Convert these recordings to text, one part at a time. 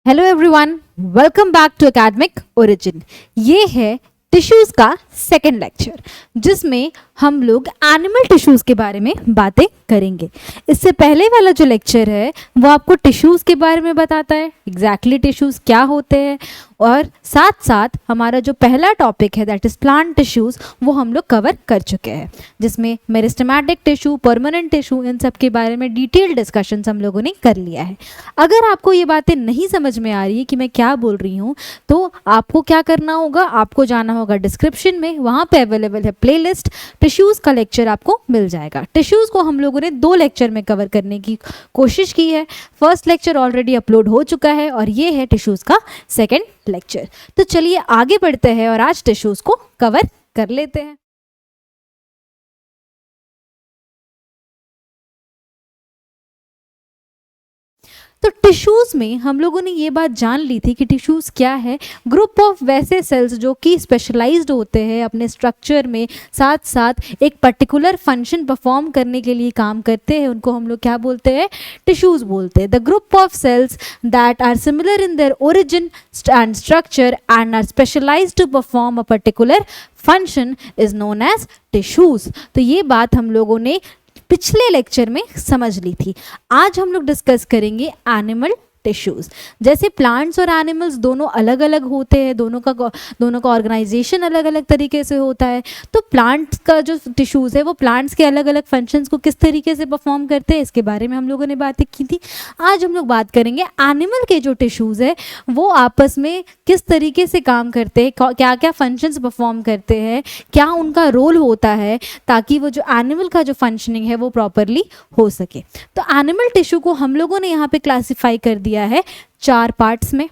Hello everyone, welcome back to Academic Origin. ये है tissues का सेकंड लेक्चर जिसमें हम लोग एनिमल टिश्यूज़ के बारे में बातें करेंगे। इससे पहले वाला जो लेक्चर है वो आपको टिश्यूज़ के बारे में बताता है, एग्जैक्टली टिश्यूज़ क्या होते हैं, और साथ साथ हमारा जो पहला टॉपिक है दैट इज़ प्लांट टिश्यूज़ वो हम लोग कवर कर चुके हैं, जिसमें मेरिस्टेमेटिक टिश्यू, परमानेंट टिश्यू, इन सब के बारे में डिटेल डिस्कशंस हम लोगों ने कर लिया है। अगर आपको ये बातें नहीं समझ में आ रही है कि मैं क्या बोल रही हूँ, तो आपको क्या करना होगा, आपको जाना होगा डिस्क्रिप्शन में, वहाँ पे अवेलेबल है प्लेलिस्ट, टिश्यूज़ का लेक्चर आपको मिल जाएगा। टिश्यूज़ को हम लोगों ने 2 लेक्चर में कवर करने की कोशिश की है। फर्स्ट लेक्चर ऑलरेडी अपलोड हो चुका है और ये है टिश्यूज़ का सेकेंड लेक्चर। तो चलिए आगे बढ़ते हैं और आज टिश्यूज़ को कवर कर लेते हैं। तो टिश्यूज़ में हम लोगों ने ये बात जान ली थी कि टिश्यूज़ क्या है, ग्रुप ऑफ वैसे सेल्स जो कि स्पेशलाइज्ड होते हैं अपने स्ट्रक्चर में, साथ साथ एक पर्टिकुलर फंक्शन परफॉर्म करने के लिए काम करते हैं, उनको हम लोग क्या बोलते हैं, टिश्यूज़ बोलते हैं। The group of cells that are similar in their origin and structure and are specialised to perform a particular function is known as tissues. तो ये बात हम लोगों ने पिछले लेक्चर में समझ ली थी। आज हम लोग डिस्कस करेंगे एनिमल टिश्यूज़। जैसे प्लांट्स और एनिमल्स दोनों अलग अलग होते हैं, दोनों का ऑर्गेनाइजेशन अलग अलग तरीके से होता है। तो प्लांट्स का जो टिश्यूज़ है वो प्लांट्स के अलग अलग फंक्शंस को किस तरीके से परफॉर्म करते हैं, इसके बारे में हम लोगों ने बातें की थी। आज हम लोग बात करेंगे एनिमल के जो टिश्यूज़ है वो आपस में किस तरीके से काम करते हैं, क्या क्या फंक्शंस परफॉर्म करते हैं, क्या उनका रोल होता है, ताकि वो जो एनिमल का जो फंक्शनिंग है वो प्रॉपरली हो सके। तो एनिमल टिश्यू को हम लोगों ने यहाँ पे क्लासीफाई कर दिया है 4 पार्ट्स में।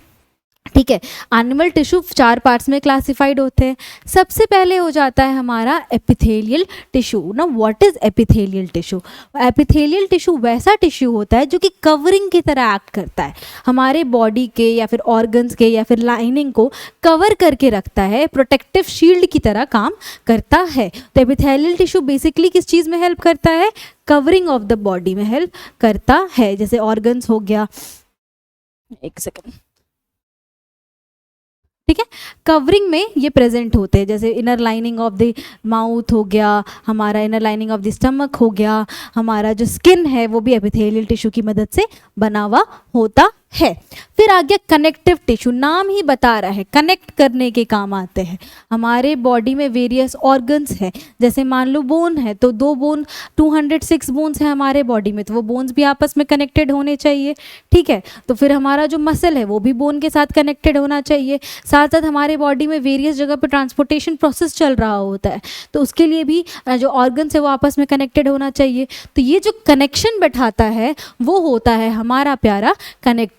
ठीक है, एनिमल टिश्यू 4 पार्ट्स में क्लासिफाइड होते हैं। सबसे पहले हो जाता है हमारा एपिथेलियल टिश्यू। ना what is epithelial tissue? Epithelial tissue वैसा टिश्यू होता है जो कि कवरिंग की तरह एक्ट करता है, हमारे बॉडी के या फिर ऑर्गन्स के या फिर लाइनिंग को कवर करके रखता है, प्रोटेक्टिव शील्ड की तरह काम करता है। तो एपिथेलियल टिश्यू बेसिकली किस चीज़ में हेल्प करता है? कवरिंग ऑफ द बॉडी में हेल्प करता है। जैसे ऑर्गन्स हो गया, एक सेकेंड, ठीक है, कवरिंग में ये प्रेजेंट होते हैं। जैसे inner lining of the mouth हो गया, हमारा inner lining of the stomach हो गया, हमारा जो स्किन है वो भी एपिथेलियल टिश्यू की मदद से बना हुआ होता है। फिर आ गया कनेक्टिव टिश्यू। नाम ही बता रहा है कनेक्ट करने के काम आते हैं। हमारे बॉडी में वेरियस ऑर्गन्स है, जैसे मान लो बोन है तो 206 बोन्स हैं हमारे बॉडी में, तो वो बोन्स भी आपस में कनेक्टेड होने चाहिए। ठीक है, तो फिर हमारा जो मसल है वो भी बोन के साथ कनेक्टेड होना चाहिए। साथ साथ हमारे बॉडी में वेरियस जगह पर ट्रांसपोर्टेशन प्रोसेस चल रहा होता है, तो उसके लिए भी जो ऑर्गन्स है वो आपस में कनेक्टेड होना चाहिए। तो ये जो कनेक्शन बैठाता है वो होता है हमारा प्यारा कनेक्टिव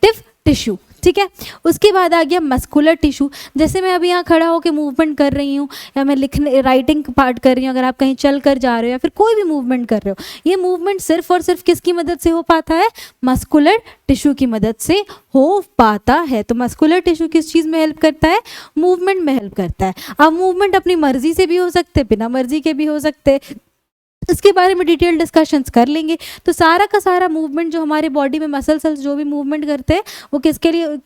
टिश्यू। ठीक है, उसके बाद आ गया मस्कुलर टिश्यू। जैसे मैं अभी यहाँ खड़ा होकर मूवमेंट कर रही हूँ या मैं राइटिंग पार्ट कर रही हूँ, अगर आप कहीं चल कर जा रहे हो या फिर कोई भी मूवमेंट कर रहे हो, ये मूवमेंट सिर्फ और सिर्फ किसकी मदद से हो पाता है? मस्कुलर टिश्यू की मदद से हो पाता है। तो मस्कुलर टिश्यू किस चीज़ में हेल्प करता है? मूवमेंट में हेल्प करता है। अब मूवमेंट अपनी मर्जी से भी हो सकते, बिना मर्जी के भी हो सकते, इसके बारे में डिटेल डिस्कशंस कर लेंगे। तो सारा का सारा मूवमेंट जो हमारे बॉडी में मसल सेल्स जो भी मूवमेंट करते हैं वो किसके लिए,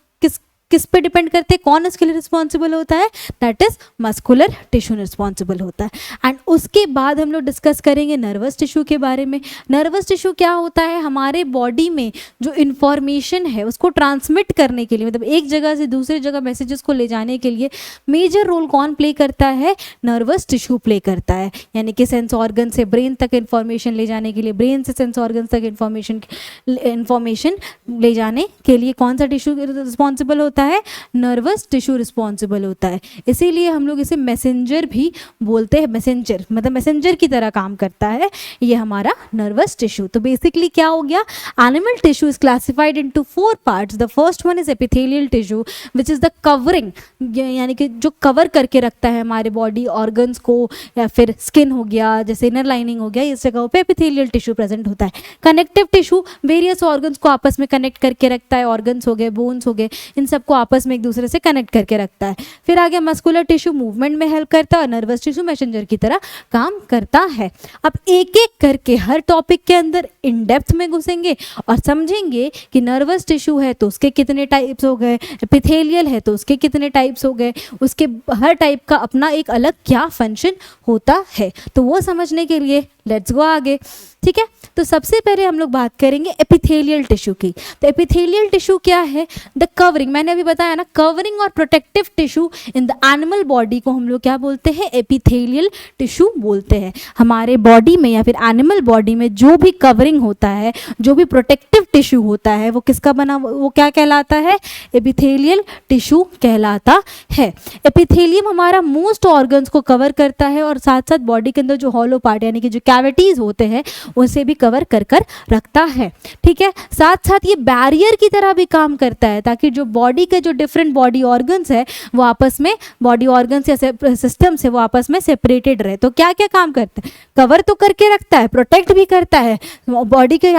किस पे डिपेंड करते हैं, कौन इसके लिए रिस्पॉन्सिबल होता है? That is muscular tissue responsible होता है। एंड उसके बाद हम लोग डिस्कस करेंगे नर्वस टिश्यू के बारे में। नर्वस टिश्यू क्या होता है? हमारे बॉडी में जो इन्फॉर्मेशन है उसको ट्रांसमिट करने के लिए, मतलब एक जगह से दूसरी जगह मैसेजेस को ले जाने के लिए मेजर रोल कौन प्ले करता है? नर्वस टिश्यू प्ले करता है। यानी कि सेंस ऑर्गन से ब्रेन तक इन्फॉर्मेशन ले जाने के लिए, ब्रेन से सेंस ऑर्गन तक इन्फॉर्मेशन ले जाने के लिए कौन सा टिश्यू रिस्पॉन्सिबल होता है? नर्वस टिश्यू रिस्पॉन्सिबल होता है। इसीलिए हम लोग इसे मैसेंजर भी बोलते हैं। मैसेंजर मतलब मैसेंजर की तरह काम करता है ये हमारा नर्वस टिश्यू। तो बेसिकली क्या हो गया? Animal tissue is classified into 4 parts. The first one is epithelial tissue which is the covering, यानी कि जो कवर करके रखता है हमारे बॉडी ऑर्गन्स को, या फिर स्किन हो गया, जैसे इनर लाइनिंग हो गया, इस जगह पे एपिथेलियल टिश्यू प्रेजेंट होता है। कनेक्टिव टिश्यू वेरियस ऑर्गन्स को आपस में कनेक्ट करके रखता है, ऑर्गन्स हो गए, बोन्स हो गए, इन सबको को आपस में एक दूसरे से कनेक्ट करके रखता है। फिर आगे मस्कुलर टिश्यू मूवमेंट में हेल्प करता है और नर्वस टिश्यू मैसेंजर की तरह काम करता है। अब एक एक करके हर टॉपिक के अंदर इन डेप्थ में घुसेंगे और समझेंगे कि नर्वस टिश्यू है तो उसके कितने टाइप्स हो गए, एपिथेलियल है तो उसके कितने टाइप्स हो गए, उसके हर टाइप का अपना एक अलग क्या फंक्शन होता है। तो वो समझने के लिए लेट्स गो आगे। ठीक है, तो सबसे पहले हम लोग बात करेंगे एपिथेलियल टिश्यू की। तो एपिथेलियल टिश्यू क्या है? द कवरिंग, मैंने अभी बताया ना, कवरिंग और protective tissue in the animal body को हम लोग क्या बोलते हैं? एपिथेलियल टिश्यू बोलते हैं। हमारे बॉडी में या फिर एनिमल बॉडी में जो भी कवरिंग होता है, जो भी प्रोटेक्टिव टिश्यू होता है, वो किसका बना, वो क्या कहलाता है? एपिथेलियल टिश्यू कहलाता है। एपिथेलियम हमारा मोस्ट ऑर्गन्स को कवर करता है और साथ साथ बॉडी के अंदर जो हॉलो पार्ट यानी कि जो कैविटीज होते हैं उसे भी कवर कर कर रखता है। ठीक है, साथ साथ ये बैरियर की तरह भी काम करता है ताकि जो बॉडी के जो डिफरेंट बॉडी ऑर्गन्स है वो आपस में, बॉडी ऑर्गन्स या सिस्टम से वो आपस में सेपरेटेड रहे। तो क्या क्या काम करता है? कवर तो करके रखता है, प्रोटेक्ट भी करता है, बॉडी के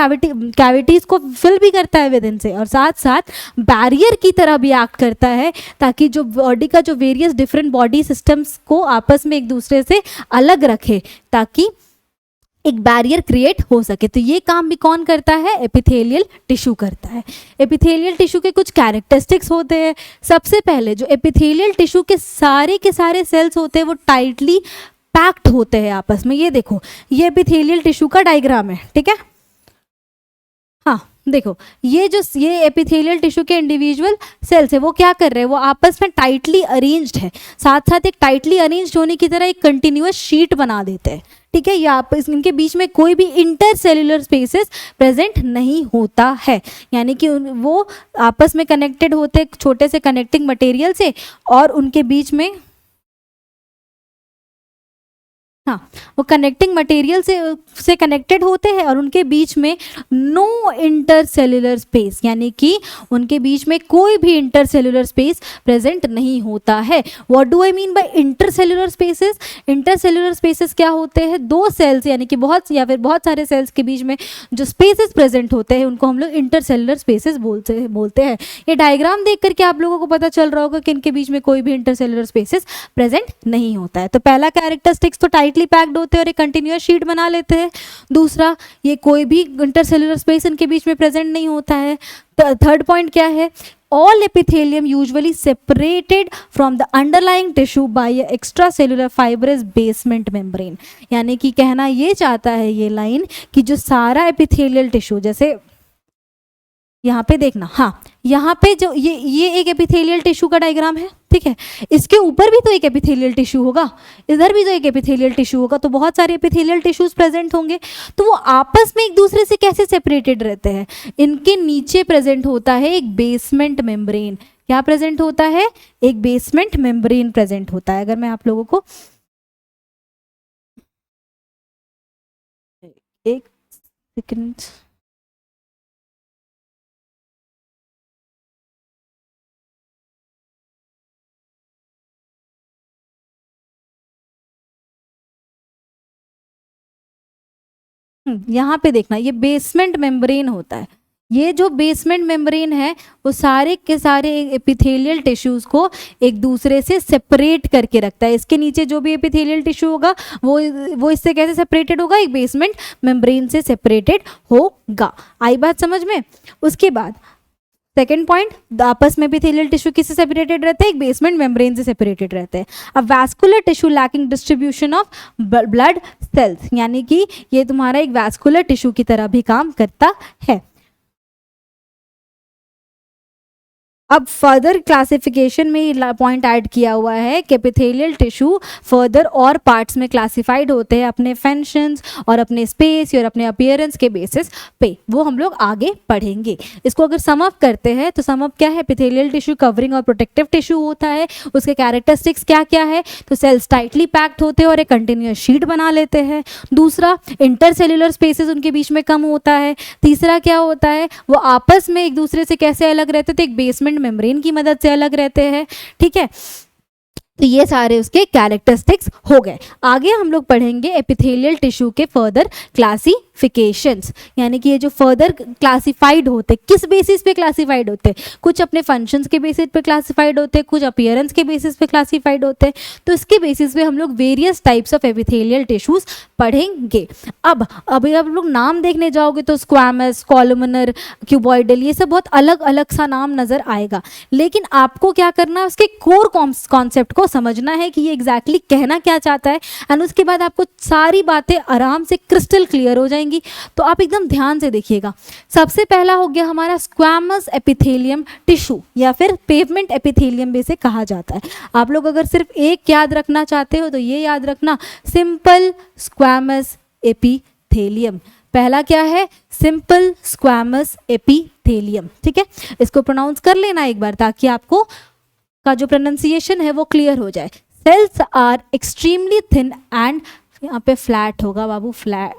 कैविटीज को फिल भी करता है विद इन से, और साथ साथ बैरियर की तरह भी एक्ट करता है ताकि जो बॉडी का जो वेरियस डिफरेंट बॉडी सिस्टम्स को आपस में एक दूसरे से अलग रखे, ताकि एक बैरियर क्रिएट हो सके। तो ये काम भी कौन करता है? एपिथेलियल टिश्यू करता है। एपिथेलियल टिश्यू के कुछ कैरेक्टरिस्टिक्स होते हैं। सबसे पहले जो एपिथेलियल टिश्यू के सारे सेल्स होते हैं वो टाइटली पैक्ड होते हैं आपस में। ये देखो, ये एपिथेलियल टिश्यू का डायग्राम है। ठीक है, हाँ देखो, ये एपिथेलियल टिश्यू के इंडिविजुअल सेल्स है, वो क्या कर रहे हैं? वो आपस में टाइटली अरेंज्ड है, साथ साथ एक टाइटली अरेंज्ड होने की तरह एक कंटिन्यूअस शीट बना देते हैं। ठीक है, या इनके बीच में कोई भी इंटरसेल्युलर स्पेसेस प्रेजेंट नहीं होता है, यानी कि वो आपस में कनेक्टेड होते हैं छोटे से कनेक्टिंग मटेरियल से, और उनके बीच में, हाँ, वो कनेक्टिंग मटेरियल से कनेक्टेड होते हैं और उनके बीच में नो इंटरसेल्युलर स्पेस, यानी कि उनके बीच में कोई भी इंटरसेल्युलर स्पेस प्रेजेंट नहीं होता है। What do I mean by intercellular spaces? Intercellular spaces क्या होते हैं? दो सेल्स यानी कि बहुत सारे सेल्स के बीच में जो स्पेसेस प्रेजेंट होते हैं उनको हम लोग इंटरसेल्युलर स्पेसेस बोलते हैं। ये डायग्राम देख करके आप लोगों को पता चल रहा होगा कि इनके बीच में कोई भी इंटरसेल्युलर स्पेसेस प्रेजेंट नहीं होता है। तो पहला कैरेक्टरिस्टिक्स तो टाइटली पैक्ड होते हैं और एक कंटिन्यूअस शीट बना लेते हैं। दूसरा, ये कोई भी इंटरसेल्युलर स्पेस इनके बीच में प्रेजेंट नहीं होता है। थर्ड पॉइंट क्या है? All epithelium usually separated from the underlying tissue bye extracellular fibrous basement membrane, यानी कि कहना ये चाहता है ये लाइन कि जो सारा एपिथेलियल टिश्यू, जैसे यहाँ पे देखना, हाँ यहाँ पे जो ये एक एपिथेलियल टिश्यू का डायग्राम है। ठीक है, इसके ऊपर भी तो एक एपिथेलियल टिश्यू होगा, इधर भी तो एक एपिथेलियल टिश्यू होगा, तो बहुत सारे एपिथेलियल टिश्यूज प्रेजेंट होंगे। तो वो आपस में एक दूसरे से कैसे सेपरेटेड रहते हैं? इनके नीचे प्रेजेंट होता है एक बेसमेंट मेम्ब्रेन। क्या प्रेजेंट होता है? एक बेसमेंट मेम्ब्रेन प्रेजेंट होता है। अगर मैं आप लोगों को एक सेकंड, यहाँ पे देखना, ये बेसमेंट मेम्ब्रेन होता है। ये जो बेसमेंट मेम्ब्रेन है वो सारे के सारे एपिथेलियल टिश्यूज को एक दूसरे से सेपरेट करके रखता है। इसके नीचे जो भी एपिथेलियल टिश्यू होगा वो इससे कैसे सेपरेटेड होगा? एक बेसमेंट मेम्ब्रेन से सेपरेटेड होगा। आई बात समझ में? उसके बाद सेकेंड पॉइंट, आपस में एपिथेलियल टिश्यू किससे सेपरेटेड रहते हैं? एक बेसमेंट मेम्ब्रेन से सेपरेटेड रहते हैं। अब vascular tissue lacking distribution of blood cells, यानी कि ये तुम्हारा एक वैस्कुलर टिश्यू की तरह भी काम करता है। अब फर्दर क्लासिफिकेशन में पॉइंट ऐड किया हुआ है कि एपिथेलियल टिश्यू फर्दर और पार्ट्स में क्लासिफाइड होते हैं अपने फंक्शंस और अपने स्पेस और अपने अपीयरेंस के बेसिस पे। वो हम लोग आगे पढ़ेंगे। इसको अगर सम अप करते हैं तो सम अप क्या है? एपिथेलियल टिश्यू कवरिंग और प्रोटेक्टिव टिश्यू होता है। उसके कैरेक्टरिस्टिक्स क्या क्या है? तो सेल्स टाइटली पैक्ड होते हैं और एक कंटिन्यूअस शीट बना लेते हैं। दूसरा, इंटरसेल्युलर स्पेसेस उनके बीच में कम होता है। तीसरा क्या होता है? वो आपस में एक दूसरे से कैसे अलग रहते थे? एक बेसमेंट मेम्ब्रेन की मदद से अलग रहते हैं। ठीक है, तो ये सारे उसके कैरेक्टरिस्टिक्स हो गए। आगे हम लोग पढ़ेंगे एपिथेलियल टिश्यू के फर्दर क्लासिफिकेशंस, यानी कि ये जो फर्दर क्लासिफाइड होते, किस बेसिस पे क्लासिफाइड होते, कुछ अपने फंक्शंस के बेसिस पे क्लासिफाइड होते, कुछ अपीयरेंस के बेसिस पे क्लासिफाइड होते हैं। तो इसके बेसिस पे हम लोग various types of epithelial tissues पढ़ेंगे। अब अभी आप लोग नाम देखने जाओगे तो स्क्वैमस, कॉलमनर, क्यूबॉइडल, ये सब बहुत अलग अलग सा नाम नजर आएगा, लेकिन आपको क्या करना है, उसके कोर कॉन्सेप्ट को समझना है कि ये एग्जैक्टली कहना क्या चाहता है, एंड उसके बाद आपको सारी बातें आराम से क्रिस्टल क्लियर हो जाएंगी। तो आप एकदम ध्यान से देखिएगा। सबसे पहला हो गया हमारा स्क्वैमस एपिथेलियम टिश्यू, या फिर पेवमेंट एपिथेलियम भी इसे कहा जाता है। आप लोग अगर सिर्फ एक याद रखना चाहते हो तो ये याद रखना, सिंपल स्क्वैमस एपिथेलियम। पहला क्या है, सिंपल स्क्वैमस एपिथेलियम, ठीक है। इसको प्रोनाउंस कर लेना एक बार ताकि आपको का जो प्रोनाउंसिएशन है वो क्लियर हो जाए। Cells are extremely thin and, यहाँ पे फ्लैट होगा बाबू, फ्लैट,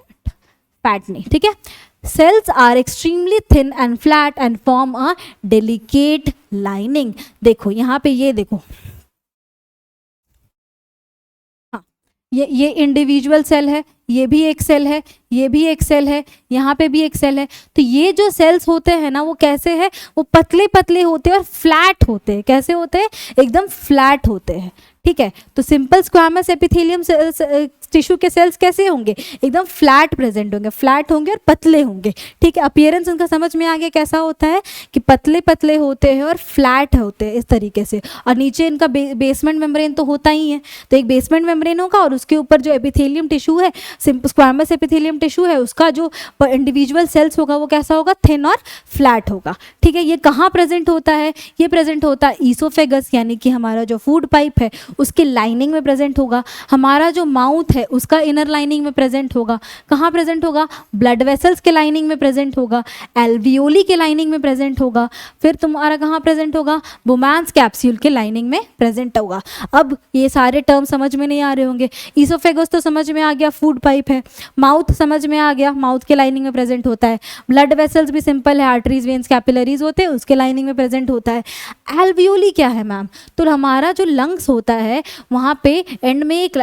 फैट नहीं, ठीक है। Cells are extremely thin and flat and form a delicate lining. देखो यहाँ पे, ये देखो, हाँ, ये इंडिविजुअल सेल है, ये भी एक सेल है, ये भी एक सेल है, यहाँ पे भी एक सेल है। तो ये जो सेल्स होते हैं ना, वो कैसे हैं, वो पतले पतले होते हैं और फ्लैट होते हैं। कैसे होते हैं, एकदम फ्लैट होते हैं, ठीक है। तो सिंपल स्क्वैमस एपिथेलियम टिश्यू के सेल्स कैसे होंगे, एकदम फ्लैट प्रेजेंट होंगे, फ्लैट होंगे और पतले होंगे, ठीक है। अपीयरेंस उनका समझ में आ गया कैसा होता है, कि पतले पतले होते हैं और फ्लैट होते हैं इस तरीके से। और नीचे इनका बेसमेंट मेम्ब्रेन तो होता ही है, तो एक बेसमेंट मेम्ब्रेन होगा और उसके ऊपर जो एपिथेलियम टिश्यू है, स्क्वैमस एपिथेलियम टिश्यू है, उसका जो इंडिविजुअल सेल्स होगा वो कैसा होगा, थिन और फ्लैट होगा, ठीक है। ये कहाँ प्रेजेंट होता है, ये प्रेजेंट होता है ईसोफेगस, यानी कि हमारा जो फूड पाइप है उसके लाइनिंग में प्रेजेंट होगा। हमारा जो माउथ है उसका इनर लाइनिंग में प्रेजेंट होगा। कहाँ प्रेजेंट होगा, ब्लड वेसल्स के लाइनिंग में प्रेजेंट होगा, एल्वियोली के लाइनिंग में प्रेजेंट होगा। फिर तुम्हारा कहाँ प्रेजेंट होगा, बुमान्स कैप्सूल के लाइनिंग में प्रेजेंट होगा। अब ये सारे टर्म समझ में नहीं आ रहे होंगे। ईसोफेगस तो समझ में आ गया, फूड पाइप है। माउथ समझ में आ गया, माउथ के लाइनिंग में प्रेजेंट होता है। ब्लड वेसल्स भी सिंपल है, आर्टरीज, वेन्स, कैपिलरीज होते हैं, उसके लाइनिंग में प्रेजेंट होता है। एल्वियोली क्या है मैम, तो हमारा जो लंग्स होता है वहाँ पे एंड में एक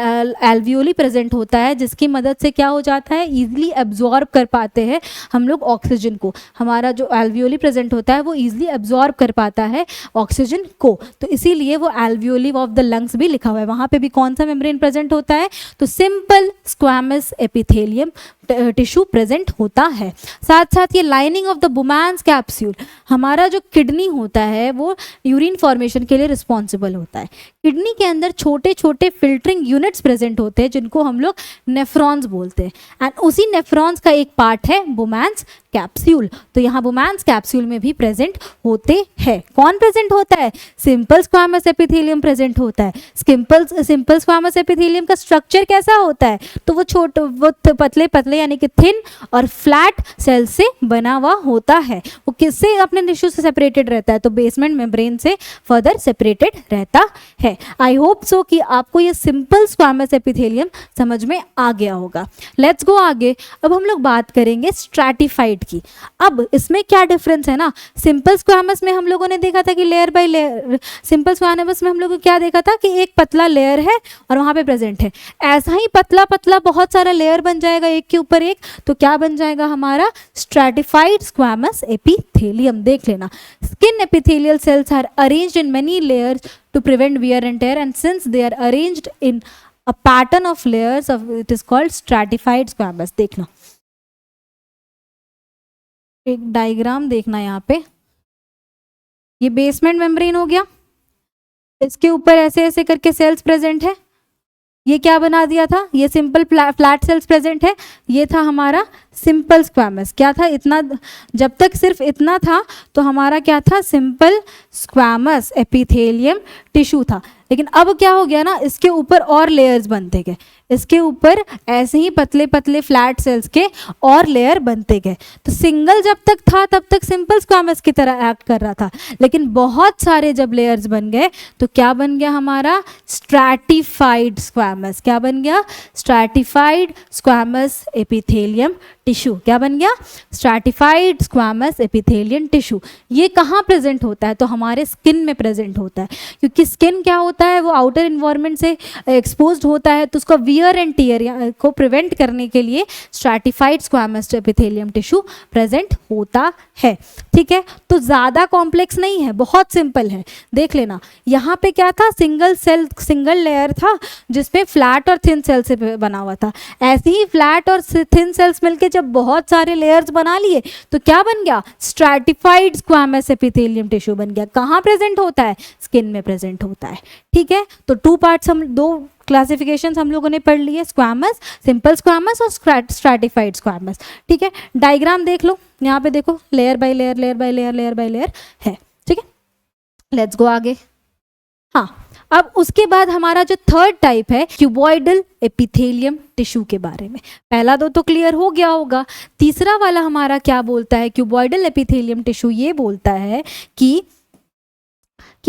एल्वियोली प्रेजेंट होता है, जिसकी मदद से क्या हो जाता है, ईजिली एब्जॉर्ब कर पाते हैं हम लोग ऑक्सीजन को। हमारा जो एल्वियोली प्रेजेंट होता है वो ईजिली एब्जॉर्ब कर पाता है ऑक्सीजन को, तो इसीलिए वो एल्वियोली ऑफ द लंग्स भी लिखा हुआ है। वहाँ पे भी कौन सा मेम्ब्रेन प्रेजेंट होता है, तो simple squamous epithelium tissue present होता है। साथ साथ ये लाइनिंग ऑफ द बुमान्स कैप्सूल, हमारा जो किडनी होता है वो यूरिन फॉर्मेशन के लिए रिस्पॉन्सिबल होता है। किडनी के अंदर छोटे छोटे फिल्टरिंग यूनिट्स प्रेजेंट होते हैं जिनको हम लोग नेफ्रॉन्स बोलते हैं, एंड उसी नेफ्रॉन्स का एक पार्ट है बुमान्स कैप्सूल। तो यहाँ बुमान्स कैप्सूल में भी प्रेजेंट होते हैं। कौन प्रेजेंट होता है, सिंपल स्क्वैमस एपिथेलियम प्रेजेंट होता है। सिंपल स्क्वैमस एपिथेलियम का स्ट्रक्चर कैसा होता है, तो वो पतले पतले यानी कि थिन और फ्लैट सेल से बना हुआ होता है। वो किससे अपने टिश्यू से सेपरेटेड रहता है, तो बेसमेंट मेम्ब्रेन से फर्दर सेपरेटेड रहता है। आई होप सो कि आपको ये सिंपल स्क्वैमस एपिथेलियम समझ में आ गया होगा। लेट्स गो आगे। अब हम लोग बात करेंगे स्ट्रैटिफाइड की। अब इसमें क्या डिफरेंस है ना, सिंपल स्क्वैमस में हम लोगों ने देखा था कि layer by layer, simple squamous में हम लोगों को क्या देखा था कि एक पतला लेयर है और वहाँ पे प्रेजेंट है। ऐसा ही पतला पतला बहुत सारा लेयर बन जाएगा एक के ऊपर एक, तो क्या बन जाएगा हमारा स्ट्रैटिफाइड स्क्वैमस एपिथेलियम। देख लेना, skin epithelial cells are arranged in many layers to prevent wear and tear, and since they are arranged in a pattern of layers of, it is called stratified squamous। देखना एक diagram देखना, यहाँ पे ये basement membrane हो गया, इसके ऊपर ऐसे ऐसे करके सेल्स प्रेजेंट है। ये क्या बना दिया था, ये सिंपल फ्लैट सेल्स प्रेजेंट है। ये था हमारा सिंपल स्क्वैमस। क्या था, इतना, जब तक सिर्फ इतना था तो हमारा क्या था, सिंपल स्क्वैमस एपिथेलियम टिश्यू था। लेकिन अब क्या हो गया ना, इसके ऊपर और लेयर्स बनते गए, इसके ऊपर ऐसे ही पतले पतले फ्लैट सेल्स के और लेयर बनते गए। तो सिंगल जब तक था तब तक सिंपल स्क्वामस की तरह एक्ट कर रहा था, लेकिन बहुत सारे जब लेयर्स बन गए तो क्या बन गया हमारा स्ट्रैटिफाइड स्क्वामस। क्या बन गया? Stratified squamous epithelium tissue. क्या बन गया? Stratified squamous epithelium tissue. ये कहाँ प्रेजेंट होता है? तो हमारे स्किन में प्रेजेंट होता है, क्योंकि स्किन क्या होता है, वो आउटर इन्वायरमेंट से एक्सपोज्ड होता है, तो उसका वियर एंड टीयर को प्रिवेंट करने के लिए stratified squamous epithelium tissue present होता है। ठीक है, तो ज़्यादा कॉम्प्लेक्स नहीं है, बहुत सिंपल है। देख लेना, यहाँ पे क्या था, सिंगल लेयर था जिसपे फ्लैट और थिन सेल से बना हुआ था। ऐसे ही फ्लैट और थिन सेल्स मिलके जब बहुत सारे लेयर्स बना लिए तो क्या बन गया? स्ट्रैटिफाइड स्क्वामस एपिथेलियम टिश्यू बन गया। कहाँ प्रेजेंट होता है? स्किन में प्रेजेंट होता है। ठीक है, तो टू पार्ट्स, हम दो क्लासिफिकेशन हम लोगों ने पढ़ लिए, स्क्वामस, सिंपल स्क्वामस और स्ट्रैटिफाइड स्क्वामस। ठीक है, डायग्राम देख लो, यहाँ पे देखो layer by layer, layer by layer, layer by layer है। ठीक है, लेट्स गो आगे। हाँ, अब उसके बाद हमारा जो थर्ड टाइप है क्यूबॉइडल एपिथेलियम टिश्यू के बारे में। पहला दो तो क्लियर हो गया होगा, तीसरा वाला हमारा क्या बोलता है? क्यूबॉइडल एपिथेलियम टिश्यू ये बोलता है कि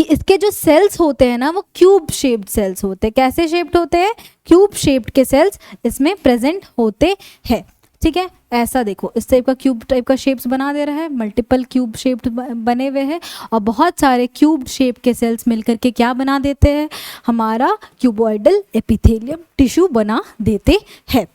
इसके जो सेल्स होते हैं ना, वो क्यूब शेप्ड सेल्स होते हैं। कैसे शेप्ड होते हैं? क्यूब शेप्ड के सेल्स इसमें प्रेजेंट होते हैं। ठीक है, ऐसा देखो, इस टाइप का क्यूब टाइप का शेप्स बना दे रहा है, मल्टीपल क्यूब शेप्ड बने हुए हैं, और बहुत सारे क्यूब शेप के सेल्स मिलकर के क्या बना देते हैं? हमारा क्यूबॉइडल एपिथेलियम टिश्यू बना देते हैं।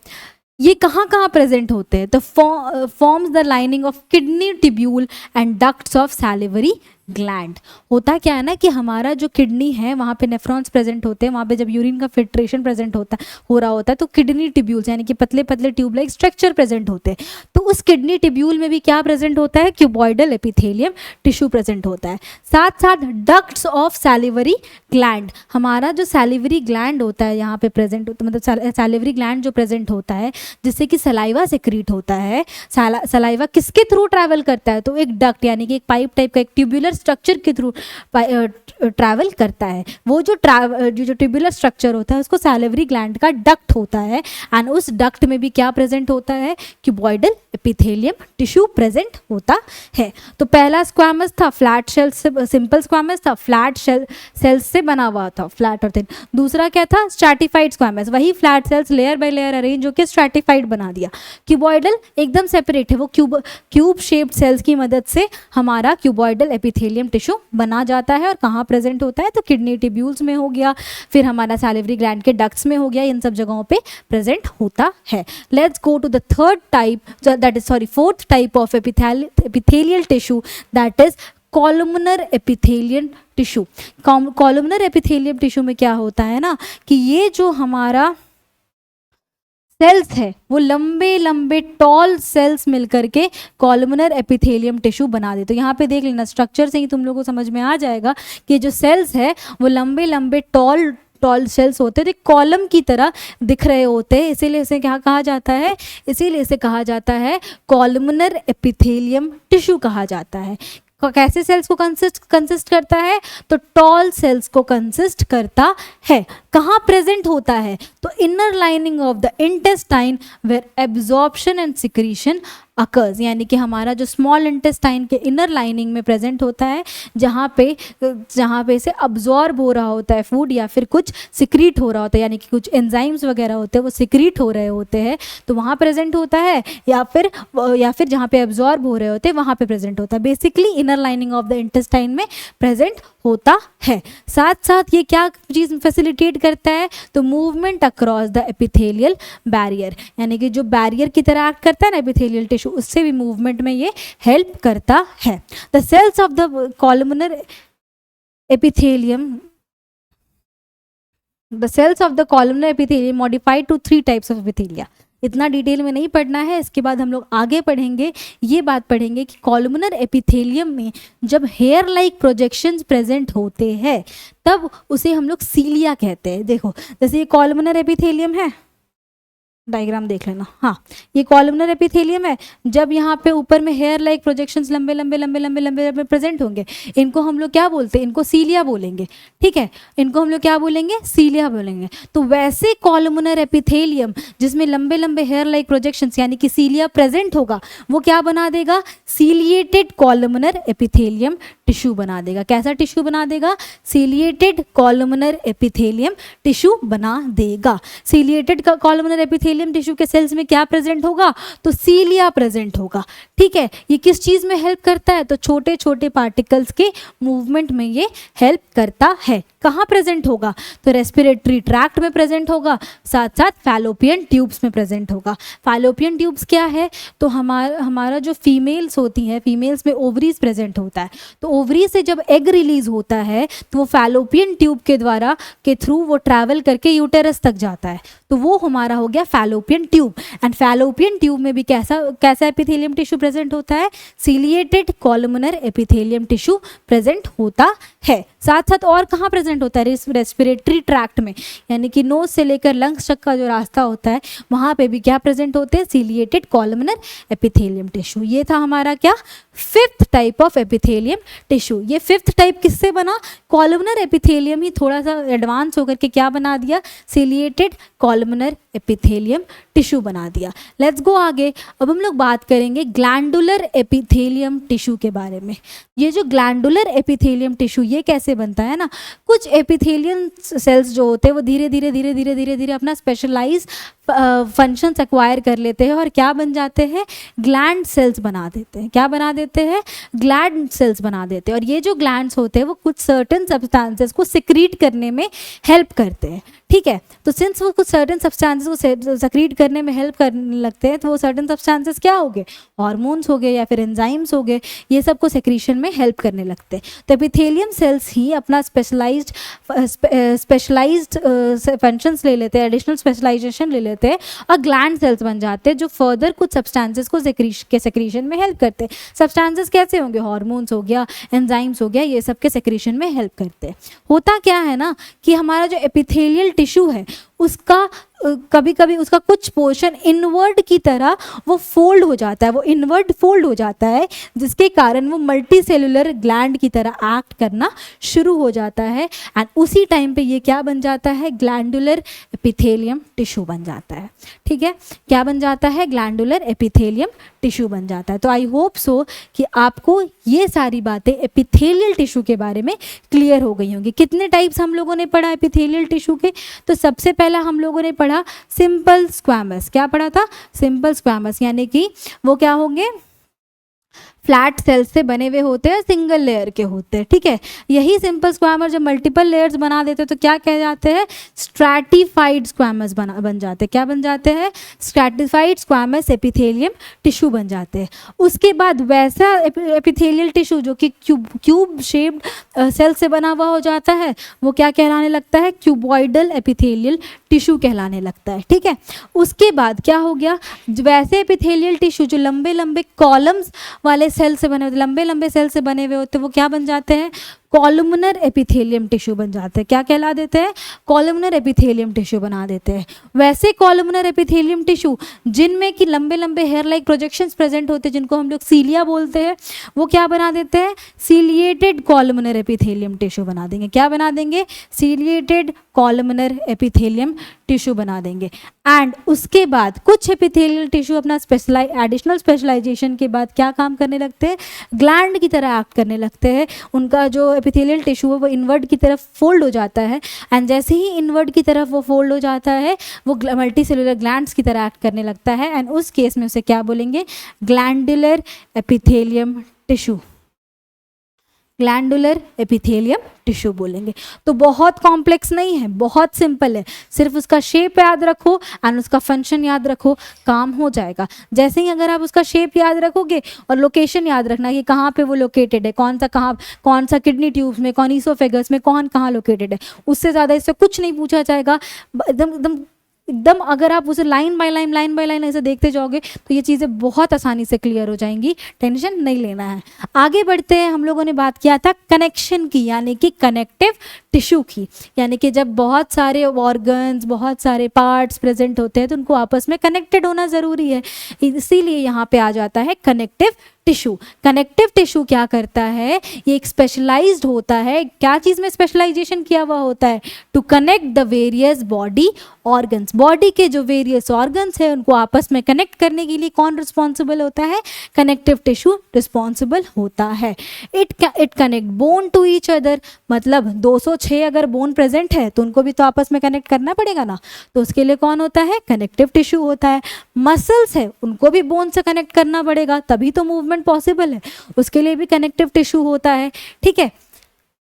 ये कहाँ कहाँ प्रेजेंट होते हैं? तो forms the lining of kidney tubule and ducts of salivary gland. होता क्या है ना कि हमारा जो किडनी है वहाँ पे नेफ्रॉन्स प्रेजेंट होते हैं, वहाँ पे जब यूरिन का फिल्ट्रेशन प्रेजेंट हो रहा होता है तो किडनी ट्यूब्यूल्स यानी कि पतले पतले ट्यूब लाइक स्ट्रक्चर प्रेजेंट होते हैं। तो उस किडनी ट्यूब्यूल में भी क्या प्रेजेंट होता है? क्यूबॉइडल एपिथेलियम टिश्यू प्रेजेंट होता है। साथ साथ डक्ट्स ऑफ सैलिवरी ग्लैंड, हमारा जो सैलिवरी ग्लैंड होता है यहाँ पे प्रेजेंट होता है, मतलब सैलिवरी ग्लैंड जो प्रेजेंट होता है जिससे कि सलाइवा सेक्रीट होता है। सलाइवा किसके थ्रू ट्रैवल करता है? तो एक डक्ट यानी कि एक पाइप टाइप का एक ट्यूब्यूलर स्ट्रक्चर के थ्रू ट्रैवल करता है। वो जो ट्यूब्यूलर स्ट्रक्चर होता है उसको सैलिवरी ग्लैंड का डक्ट होता है, एंड उस डक्ट में भी क्या प्रेजेंट होता है? क्यूबॉइडल एपिथेलियम टिश्यू प्रेजेंट होता है। तो पहला स्क्वामस था फ्लैट शेल से, सिंपल स्क्वामस था फ्लैट सेल्स से बना हुआ था, फ्लैट और थिन। दूसरा क्या था? स्ट्रैटिफाइड स्क्वामस, वही flat sales layer by layer arrange होकर स्ट्रैटिफाइड बना दिया। क्यूबॉइडल एकदम सेपरेट है, वो क्यूब शेप्ड सेल्स की मदद से हमारा क्यूबॉइडल एपिथेलियम टिश्यू बना जाता है। और कहाँ प्रेजेंट होता है? तो किडनी ट्यूब्यूल्स में हो गया, फिर हमारा सैलिवरी ग्लैंड के डक्ट्स में हो गया, इन सब जगहों पे प्रेजेंट होता है। Let's go to the third type, that is fourth type of epithelial tissue, that is columnar epithelium tissue. Columnar epithelium tissue में क्या होता है ना कि ये जो हमारा सेल्स है वो लंबे लंबे टॉल सेल्स मिलकर के कॉलमनर एपिथेलियम टिश्यू बना दे। तो यहाँ पे देख लेना, स्ट्रक्चर से ही तुम लोगों को समझ में आ जाएगा कि जो सेल्स है वो लंबे लंबे टॉल सेल्स होते हैं, कॉलम की तरह दिख रहे होते हैं, इसीलिए इसे क्या कहा जाता है? इसीलिए इसे कहा जाता है कॉलमनर एपिथेलियम टिश्यू कहा जाता है। कैसे सेल्स को कंसिस्ट करता है? तो टॉल सेल्स को कंसिस्ट करता है। कहाँ प्रेजेंट होता है? तो inner lining of the intestine where absorption and secretion occurs, यानी कि हमारा जो स्मॉल इंटेस्टाइन के इनर लाइनिंग में प्रेजेंट होता है, जहाँ पे इसे अब्जॉर्ब हो रहा होता है फूड, या फिर कुछ सिक्रीट हो रहा होता है, यानी कि कुछ एंजाइम्स वगैरह होते हैं वो सिक्रीट हो रहे होते हैं, तो वहाँ प्रेजेंट होता है, या फिर जहाँ पे अब्जॉर्ब हो रहे होते हैं वहाँ पे प्रेजेंट होता है। Basically inner lining of the intestine में प्रेजेंट होता है। साथ साथ ये क्या चीज़ फैसिलिटेट करता है? तो movement across the epithelial barrier, यानी कि जो बैरियर की तरह एक्ट करता है ना एपिथेलियल टिश्यू, उससे भी मूवमेंट में ये हेल्प करता है। The cells of the columnar epithelium modified to 3 types of epithelia. इतना डिटेल में नहीं पढ़ना है, इसके बाद हम लोग आगे पढ़ेंगे, ये बात पढ़ेंगे कि कॉलमनर एपिथेलियम में जब हेयर लाइक प्रोजेक्शंस प्रेजेंट होते हैं तब उसे हम लोग सीलिया कहते हैं। देखो, जैसे ये कॉलमनर एपिथेलियम है, डायग्राम देख लेना। हाँ, ये कॉलमनर एपिथेलियम है। जब यहाँ पे ऊपर में हेयर लाइक प्रोजेक्शंस लंबे लंबे लंबे लंबे लंबे लंबे प्रेजेंट होंगे, इनको हम लोग क्या बोलते हैं? इनको सीलिया बोलेंगे। ठीक है, इनको हम लोग क्या बोलेंगे? सीलिया बोलेंगे। तो वैसे कॉलमनर एपिथेलियम जिसमें लंबे लंबे हेयर लाइक प्रोजेक्शंस यानी कि सीलिया प्रेजेंट होगा, वो क्या बना देगा? सीलिएटेड कॉलमनर एपिथेलियम टिश्यू बना देगा। कैसा टिश्यू बना देगा? सीलिएटेड कॉलमनर एपिथेलियम टिश्यू बना देगा। सीलिएटेड कॉलमनर एपिथेलियम टिश्यू के सेल्स में क्या प्रेजेंट होगा? तो सीलिया प्रेजेंट होगा। ठीक है, ये किस चीज में हेल्प करता है? तो छोटे छोटे पार्टिकल्स के मूवमेंट में ये हेल्प करता है। कहाँ प्रेजेंट होगा? तो रेस्पिरेटरी ट्रैक्ट में प्रेजेंट होगा, साथ साथ फैलोपियन ट्यूब्स में प्रेजेंट होगा। फैलोपियन ट्यूब्स क्या है? तो हमारा जो फीमेल्स होती हैं, फीमेल्स में ओवरीज प्रेजेंट होता है। तो ओवरी से जब एग रिलीज होता है तो वो फैलोपियन ट्यूब के द्वारा के थ्रू वो ट्रैवल करके यूटेरस तक जाता है। तो वो हमारा हो गया fallopian tube. And fallopian tube में भी कैसा एपिथेलियम टिश्यू प्रेजेंट होता है? Ciliated columnar epithelium tissue present होता है। साथ साथ और कहाँ प्रेजेंट होता है? रेस्पिरेटरी ट्रैक्ट में, यानी कि नोज से लेकर लंग्स तक का जो रास्ता होता है वहाँ पे भी क्या प्रेजेंट होते हैं? Ciliated columnar epithelium tissue. ये था हमारा क्या? Fifth type of epithelium tissue. ये फिफ्थ टाइप किससे बना? कॉलमनर एपिथेलियम ही थोड़ा सा एडवांस होकर के क्या बना दिया? सीलिएटेड कॉलमनर एपिथेलियम टिश्यू बना दिया। लेट्स गो आगे। अब हम लोग बात करेंगे ग्लैंडुलर एपिथेलियम टिश्यू के बारे में। ये जो ग्लैंडुलर एपिथेलियम टिश्यू ये कैसे बनता है ना, कुछ एपिथेलियम सेल्स जो होते हैं वो धीरे धीरे धीरे धीरे धीरे धीरे अपना स्पेशलाइज फंक्शंस एक्वायर कर लेते हैं और क्या बन जाते हैं? ग्लैंड सेल्स बना देते हैं। क्या बना देते हैं? ग्लैंड सेल्स बना देते हैं। और ये जो ग्लैंड्स होते हैं वो कुछ सर्टेन सब्सटेंसेस को सिक्रीट करने में हेल्प करते हैं। ठीक है, तो सिंस वो कुछ सर्टेन सब्सटेंसेस को सिक्रीट करने में हेल्प करने लगते हैं तो वो सर्टेन सब्सटेंसेस क्या हो गए? हार्मोन्स हो गए या फिर एंजाइम्स हो गए, ये सब को सेक्रीशन में हेल्प करने लगते हैं। तो एपिथेलियम सेल्स ही अपना स्पेशलाइज्ड फंक्शंस ले लेते हैं, एडिशनल स्पेशलाइजेशन ले लेते हैं और ग्लैंड सेल्स बन जाते हैं जो फर्दर कुछ सब्सटेंसेस को सेक्रीशन में हेल्प करते हैं। सब्सटेंसेस कैसे होंगे? हार्मोन्स हो गया, एंजाइम्स हो गया, ये सब के सेक्रीशन में हेल्प करते हैं। होता क्या है ना कि हमारा जो एपिथेलियल टिश्यू है उसका कभी कभी उसका कुछ पोर्शन इनवर्ड की तरह वो फोल्ड हो जाता है, वो इनवर्ड फोल्ड हो जाता है, जिसके कारण वो मल्टी सेलुलर ग्लैंड की तरह एक्ट करना शुरू हो जाता है। एंड उसी टाइम पे ये क्या बन जाता है? ग्लैंडुलर एपिथेलियम टिश्यू बन जाता है। ठीक है, क्या बन जाता है? ग्लैंडुलर एपिथेलियम टिश्यू बन जाता है। तो आई होप सो कि आपको ये सारी बातें एपिथेलियल टिश्यू के बारे में क्लियर हो गई होंगी। कितने टाइप्स हम लोगों ने पढ़ा एपिथेलियल टिश्यू के? तो सबसे पहला हम लोगों ने पढ़ा सिंपल स्क्वैमस। क्या पढ़ा था? सिंपल स्क्वैमस, यानी कि वो क्या होंगे? फ्लैट सेल्स से बने हुए होते हैं, सिंगल लेयर के होते हैं। ठीक है, यही सिंपल स्क्वैमर जब मल्टीपल लेयर्स बना देते हैं तो क्या कह जाते हैं? स्ट्रैटिफाइड स्क्वैमस बन जाते हैं। क्या बन जाते हैं? स्ट्रैटिफाइड स्क्वैमस एपिथेलियम टिश्यू बन जाते हैं। उसके बाद वैसा एपिथेलियल टिश्यू जो कि क्यूब शेप्ड सेल से बना हुआ हो जाता है वो क्या कहलाने लगता है? क्यूबॉइडल एपिथेलियल टिश्यू कहलाने लगता है। ठीक है, उसके बाद क्या हो गया? वैसे एपिथेलियल टिश्यू जो लंबे लंबे कॉलम्स वाले सेल से बने होते, लंबे लंबे सेल से बने हुए होते, वो क्या बन जाते हैं? कॉलमनर एपिथेलियम टिश्यू बन जाते हैं। क्या कहला देते हैं? कॉलमनर एपिथेलियम टिश्यू बना देते हैं। वैसे कॉलमनर एपिथेलियम टिश्यू जिनमें कि लंबे लंबे हेयर लाइक प्रोजेक्शंस प्रेजेंट होते हैं, जिनको हम लोग सीलिया बोलते हैं, वो क्या बना देते हैं? सीलिएटेड कॉलमनर एपिथेलियम टिश्यू बना देंगे। क्या बना देंगे? सीलिएटेड कॉलमनर एपिथेलियम टिश्यू बना देंगे। एंड उसके बाद कुछ एपिथेलियल टिश्यू अपना एडिशनल स्पेशलाइजेशन के बाद क्या काम करने लगते हैं? ग्लैंड की तरह एक्ट करने लगते हैं। उनका जो एपिथेलियल टिश्यू है वो इनवर्ड की तरफ फोल्ड हो जाता है। एंड जैसे ही इनवर्ड की तरफ वो फोल्ड हो जाता है वो मल्टी सेलुलर ग्लैंड्स की तरह एक्ट करने लगता है। एंड उस केस में उसे क्या बोलेंगे? Glandular epithelium tissue. Glandular epithelium tissue बोलेंगे। तो बहुत कॉम्प्लेक्स नहीं है, बहुत सिंपल है। सिर्फ उसका शेप याद रखो एंड उसका फंक्शन याद रखो, काम हो जाएगा। जैसे ही अगर आप उसका शेप याद रखोगे और लोकेशन याद रखना कि कहाँ पे वो लोकेटेड है, कौन सा किडनी ट्यूब्स में, कौन ईसोफेगस में, कौन कहाँ लोकेटेड है, उससे ज़्यादा इससे कुछ नहीं पूछा जाएगा। एकदम एकदम अगर आप उसे लाइन बाय लाइन ऐसे देखते जाओगे तो ये चीज़ें बहुत आसानी से क्लियर हो जाएंगी, टेंशन नहीं लेना है। आगे बढ़ते हैं, हम लोगों ने बात किया था कनेक्शन की, यानी कि कनेक्टिव टिश्यू की, यानी कि जब बहुत सारे ऑर्गन्स, बहुत सारे पार्ट्स प्रेजेंट होते हैं तो उनको आपस में कनेक्टेड होना ज़रूरी है, इसीलिए यहाँ पे आ जाता है कनेक्टिव टिश्यू। कनेक्टिव टिश्यू क्या करता है, ये एक स्पेशलाइज्ड होता है, क्या चीज़ में स्पेशलाइजेशन किया हुआ होता है, to connect the various body organs. Body के जो वेरियस ऑर्गन्स है उनको आपस में कनेक्ट करने के लिए कौन रिस्पॉन्सिबल होता है, कनेक्टिव टिश्यू रिस्पॉन्सिबल होता है। It connect bone to each other, मतलब 206 अगर बोन प्रेजेंट है तो उनको भी तो आपस में कनेक्ट करना पड़ेगा ना, तो उसके लिए कौन होता है, कनेक्टिव टिश्यू होता है। मसल्स है उनको भी बोन से कनेक्ट करना पड़ेगा तभी तो मूवमेंट पॉसिबल है, उसके लिए भी कनेक्टिव टिश्यू होता है, ठीक है।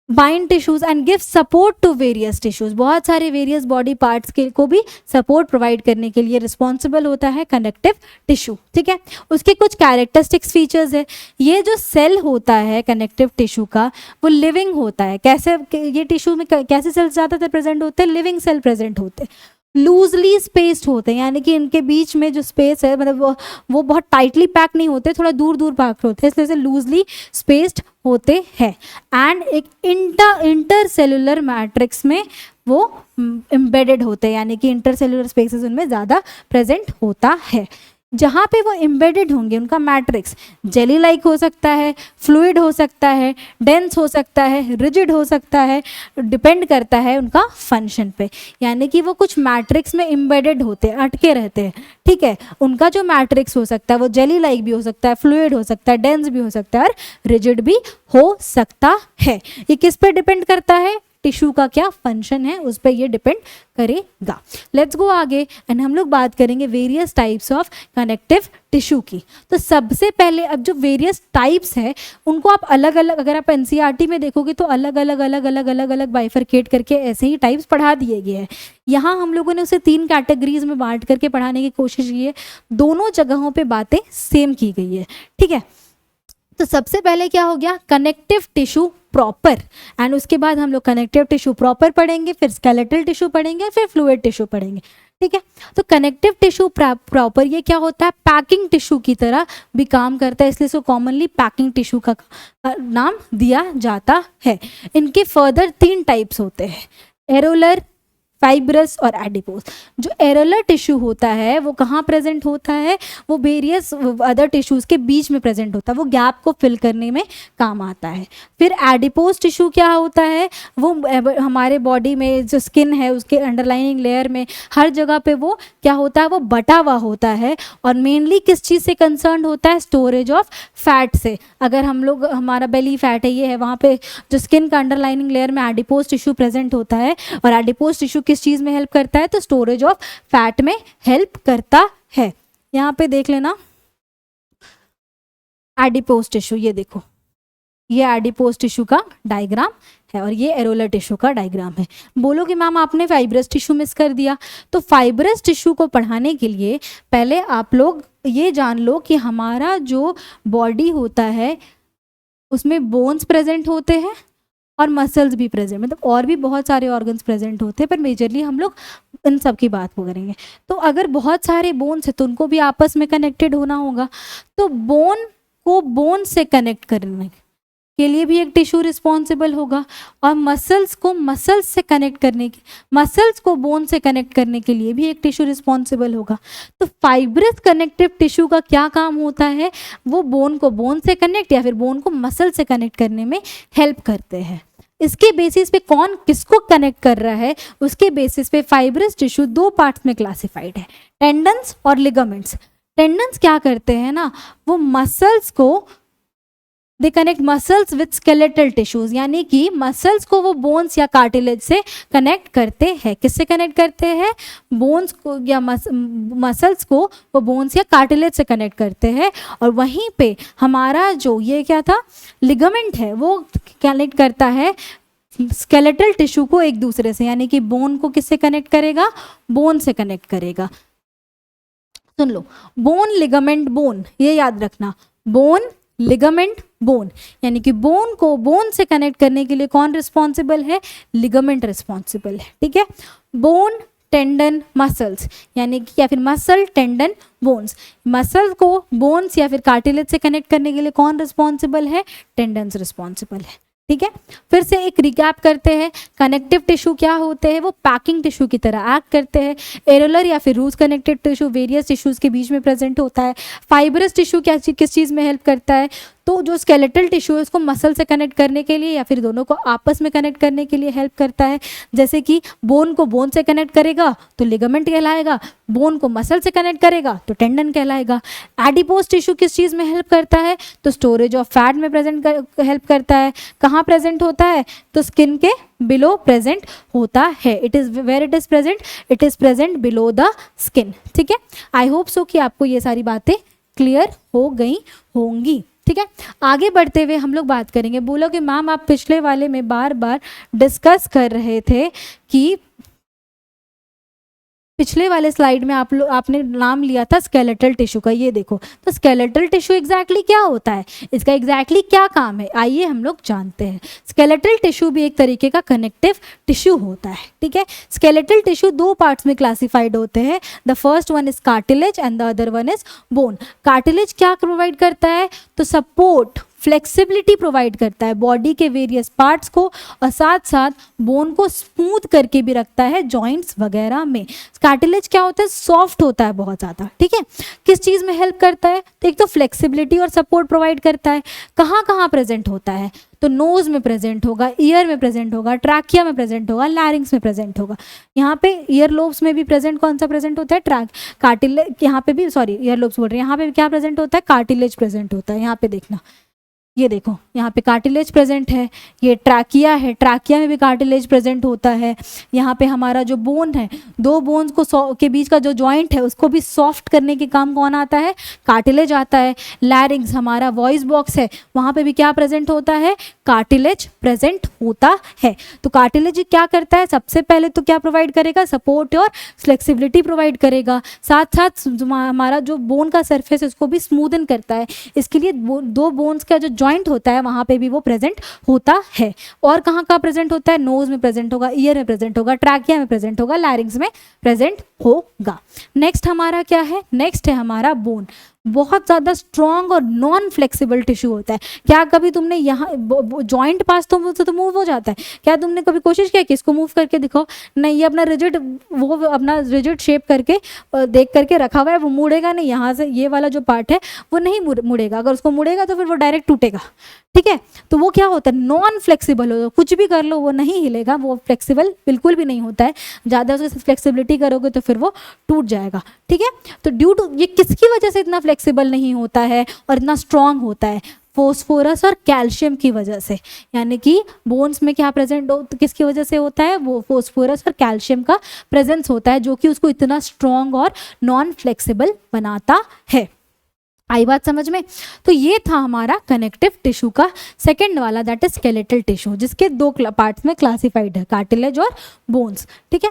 Bind tissues and give support to various tissues, बहुत सारे वेरियस बॉडी पार्ट्स के को भी सपोर्ट प्रोवाइड करने के लिए रिस्पॉन्सिबल होता है कनेक्टिव टिश्यू, ठीक है। उसके कुछ कैरेक्टरिस्टिक्स फीचर्स है, ये जो सेल होता है कनेक्टिव टिश्यू का वो लिविंग होता है। कैसे, ये टिश्यू में कैसे सेल्स ज़्यादातर प्रेजेंट होते हैं, लिविंग सेल प्रेजेंट होते हैं, लूजली स्पेस्ड होते हैं, यानी कि इनके बीच में जो स्पेस है मतलब वो बहुत टाइटली पैक नहीं होते, थोड़ा दूर दूर पैक होते हैं, इसलिए से लूजली स्पेस्ड होते हैं। एंड एक इंटर सेलुलर मैट्रिक्स में वो एम्बेडेड होते हैं, यानी कि इंटर सेलुलर स्पेसेस उनमें ज़्यादा प्रेजेंट होता है। जहाँ पे वो एम्बेडेड होंगे उनका मैट्रिक्स जेली लाइक हो सकता है, फ्लूइड हो सकता है, डेंस हो सकता है, रिजिड हो सकता है, डिपेंड करता है उनका फंक्शन पे, यानी कि वो कुछ मैट्रिक्स में एम्बेडेड होते हैं, अटके रहते हैं, ठीक है। उनका जो मैट्रिक्स हो सकता है वो जेली लाइक भी हो सकता है, फ्लूइड हो सकता है, डेंस भी हो सकता है और रिजिड भी हो सकता है। ये किस पे डिपेंड करता है, टिश्यू का क्या फंक्शन है उस पर ये डिपेंड करेगा। लेट्स गो आगे एंड हम लोग बात करेंगे various types of connective tissue की। तो सबसे पहले अब जो वेरियस टाइप्स है उनको आप अलग अलग, अगर आप एनसीईआरटी में देखोगे तो अलग अलग बाइफरकेट करके ऐसे ही टाइप्स पढ़ा दिए गए हैं। यहाँ हम लोगों ने उसे 3 कैटेगरीज में बांट करके पढ़ाने की कोशिश की है, दोनों जगहों पे बातें सेम की गई है, ठीक है। तो सबसे पहले क्या हो गया, कनेक्टिव टिश्यू प्रॉपर, एंड उसके बाद हम लोग कनेक्टिव टिश्यू प्रॉपर पढ़ेंगे, फिर स्केलेटल टिश्यू पढ़ेंगे, फिर फ्लूइड टिश्यू पढ़ेंगे, ठीक है। तो कनेक्टिव टिश्यू प्रॉपर ये क्या होता है, पैकिंग टिश्यू की तरह भी काम करता है, इसलिए इसको कॉमनली पैकिंग टिश्यू का नाम दिया जाता है। इनके फर्दर 3 टाइप्स होते हैं, एरोलर, फाइब्रस और एडिपोज। जो एरोलर टिश्यू होता है वो कहाँ प्रेजेंट होता है, वो वेरियस अदर टिश्यूज़ के बीच में प्रेजेंट होता है, वो गैप को फिल करने में काम आता है। फिर एडिपोज टिश्यू क्या होता है, वो हमारे बॉडी में जो स्किन है उसके अंडरलाइनिंग लेयर में हर जगह पे वो क्या होता है, वो बटा हुआ होता है, और मेनली किस चीज़ से कंसर्न होता है, स्टोरेज ऑफ फैट से। अगर हम लोग, हमारा बेली फैट है ये है, वहाँ पे जो स्किन का अंडरलाइनिंग लेयर में एडिपोज टिश्यू प्रेजेंट होता है, और एडिपोज टिश्यू किस चीज़ में हेल्प करता है, तो स्टोरेज ऑफ फैट में हेल्प करता है। यहाँ पे देख लेना एडिपोज टिश्यू, ये देखो ये एडिपोज टिश्यू का डायग्राम है और ये एरोलर टिश्यू का डायग्राम है। बोलोगे मैम आपने फाइब्रस टिश्यू मिस कर दिया, तो फाइब्रस टिश्यू को पढ़ाने के लिए पहले आप लोग ये जान लो कि हमारा जो बॉडी होता है उसमें बोन्स प्रेजेंट होते हैं और मसल्स भी प्रेजेंट, मतलब और भी बहुत सारे ऑर्गन्स प्रेजेंट होते हैं, पर मेजरली हम लोग इन सब की बात करेंगे। तो अगर बहुत सारे बोन्स हैं तो उनको भी आपस में कनेक्टेड होना होगा, तो बोन को बोन से कनेक्ट करने के लिए भी एक टिश्यू रिस्पॉन्सिबल होगा, और मसल्स को मसल्स से कनेक्ट करने के, मसल्स को बोन से कनेक्ट करने के लिए भी एक टिश्यू रिस्पॉन्सिबल होगा। तो फाइब्रस कनेक्टिव टिश्यू का क्या काम होता है, वो बोन को बोन से कनेक्ट या फिर बोन को मसल से कनेक्ट करने में हेल्प करते हैं। इसके बेसिस पे कौन किसको कनेक्ट कर रहा है, उसके बेसिस पे फाइब्रस टिश्यू 2 पार्ट्स में क्लासिफाइड है, टेंडन्स और लिगामेंट्स। टेंडन्स क्या करते हैं ना, वो मसल्स को, they connect muscles with skeletal tissues, यानी कि मसल्स को वो बोन्स या कार्टिलेज से कनेक्ट करते हैं। किससे कनेक्ट करते हैं, बोन्स को या मसल्स को वो बोन्स या कार्टिलेज से कनेक्ट करते हैं। और वहीं पे हमारा जो ये क्या था, लिगामेंट है, वो कनेक्ट करता है स्केलेटल टिश्यू को एक दूसरे से, यानी कि बोन को किससे कनेक्ट करेगा, बोन से कनेक्ट करेगा। सुन लो, बोन लिगामेंट बोन, ये याद रखना, बोन लिगामेंट बोन, यानी कि बोन को बोन से कनेक्ट करने के लिए कौन रिस्पॉन्सिबल है, लिगामेंट रिस्पॉन्सिबल है, ठीक है। बोन टेंडन, मसल्स, यानी कि या फिर मसल, टेंडन, बोन्स। मसल को बोन्स या फिर कार्टिलेज से कनेक्ट करने के लिए कौन रिस्पॉन्सिबल है? टेंडन्स रिस्पॉन्सिबल है। ठीक है, फिर से एक रिकैप करते हैं। कनेक्टिव टिश्यू क्या होते हैं? वो पैकिंग टिश्यू की तरह एक्ट करते हैं। एरोलर या फिर रूज कनेक्टेड टिश्यू वेरियस टिश्यूज के बीच में प्रेजेंट होता है। फाइब्रस टिश्यू क्या किस चीज़ में हेल्प करता है? तो जो स्केलेटल टिश्यू है उसको मसल से कनेक्ट करने के लिए या फिर दोनों को आपस में कनेक्ट करने के लिए हेल्प करता है। जैसे कि बोन को बोन से कनेक्ट करेगा तो लिगामेंट कहलाएगा, बोन को मसल से कनेक्ट करेगा तो टेंडन कहलाएगा। एडिपोज टिश्यू किस चीज़ में हेल्प करता है? तो स्टोरेज ऑफ फैट में प्रेजेंट हेल्प करता है। कहाँ प्रेजेंट होता है? तो स्किन के बिलो प्रेजेंट होता है। It is where it is present? It is present below the skin. ठीक है, आई होप सो कि आपको ये सारी बातें क्लियर हो गई होंगी। ठीक है, आगे बढ़ते हुए हम लोग बात करेंगे। बोलोगे मैम आप पिछले वाले में बार बार डिस्कस कर रहे थे कि पिछले वाले स्लाइड में आपने नाम लिया था स्केलेटल टिश्यू का। ये देखो, तो स्केलेटल टिश्यू एग्जैक्टली क्या होता है, इसका एग्जैक्टली क्या काम है, आइए हम लोग जानते हैं। स्केलेटल टिश्यू भी एक तरीके का कनेक्टिव टिश्यू होता है। ठीक है, स्केलेटल टिश्यू दो पार्ट्स में क्लासिफाइड होते हैं। The first one is cartilage and the other one is bone. Cartilage क्या प्रोवाइड करता है? तो सपोर्ट, फ्लेक्सिबिलिटी प्रोवाइड करता है बॉडी के वेरियस पार्ट्स को, और साथ साथ बोन को स्मूथ करके भी रखता है जॉइंट्स वगैरह में। कार्टिलेज क्या होता है? सॉफ्ट होता है बहुत ज़्यादा। ठीक है, किस चीज़ में हेल्प करता है? तो एक तो फ्लेक्सिबिलिटी और सपोर्ट प्रोवाइड करता है। कहाँ कहाँ प्रेजेंट होता है? तो नोज में प्रेजेंट होगा, ईयर में प्रेजेंट होगा, ट्रैकिया में प्रेजेंट होगा, लैरिंग्स में प्रेजेंट होगा। यहाँ पे ईयर लोब्स में भी प्रेजेंट कौन सा प्रेजेंट होता है? कार्टिलेज। यहाँ पे भी, सॉरी ईयर लोब्स बोल रहे हैं, यहाँ पे भी क्या प्रेजेंट होता है? कार्टिलेज प्रेजेंट होता है। यहाँ पे देखना, ये देखो यहाँ पे कार्टिलेज प्रेजेंट है। ये ट्रैकिया है, ट्रैकिया में भी कार्टिलेज प्रेजेंट होता है। यहाँ पे हमारा जो बोन है, दो बोन्स को के बीच का जो जॉइंट है उसको भी सॉफ्ट करने के काम कौन आता है? कार्टिलेज आता है। लैरिंग्स हमारा वॉइस बॉक्स है, वहाँ पे भी क्या प्रेजेंट होता है? कार्टिलेज प्रेजेंट होता है। तो कार्टिलेज क्या करता है? सबसे पहले तो क्या प्रोवाइड करेगा? सपोर्ट और फ्लेक्सिबिलिटी प्रोवाइड करेगा। साथ साथ हमारा जो बोन का सरफेस है उसको भी स्मूदन करता है। इसके लिए दो बोन्स का जो जॉइंट होता है वहाँ पे भी वो प्रेजेंट होता है। और कहाँ कहाँ प्रेजेंट होता है? नोज में प्रेजेंट होगा, ईयर में प्रेजेंट होगा, ट्रैकिया में प्रेजेंट होगा, लैरिंग्स में प्रेजेंट होगा। नेक्स्ट हमारा क्या है? नेक्स्ट है हमारा बोन। बहुत ज़्यादा स्ट्रॉन्ग और नॉन फ्लेक्सिबल टिश्यू होता है। क्या कभी तुमने यहाँ जॉइंट पास तो मूव हो जाता है, क्या तुमने कभी कोशिश किया कि इसको मूव करके दिखाओ? नहीं, ये अपना रिजिड, वो अपना रिजिड शेप करके देख करके रखा हुआ है, वो मुड़ेगा नहीं। यहाँ से ये वाला जो पार्ट है वो नहीं मुड़ेगा, अगर उसको मुड़ेगा तो फिर वो डायरेक्ट टूटेगा। ठीक है, तो वो क्या होता है? नॉन फ्लेक्सिबल हो, कुछ भी कर लो वो नहीं हिलेगा, वो फ्लेक्सिबल बिल्कुल भी नहीं होता है। ज़्यादा उससे फ्लेक्सिबिलिटी करोगे तो फिर वो टूट जाएगा। ठीक है, तो ड्यू टू ये किसकी वजह से इतना फ्लेक्सिबल नहीं होता है और इतना स्ट्रांग होता है? फोस्फोरस और कैल्शियम की वजह से। यानी कि बोन्स में क्या प्रेजेंट हो, तो किसकी वजह से होता है? वो फोस्फोरस और कैल्शियम का प्रेजेंस होता है, जो कि उसको इतना स्ट्रांग और नॉन फ्लेक्सिबल बनाता है। आई बात समझ में? तो ये था हमारा कनेक्टिव टिश्यू का सेकंड वाला, दैट इज स्केलेटल टिश्यू, जिसके दो पार्ट्स में क्लासिफाइड है, कार्टिलेज और बोन्स। ठीक है,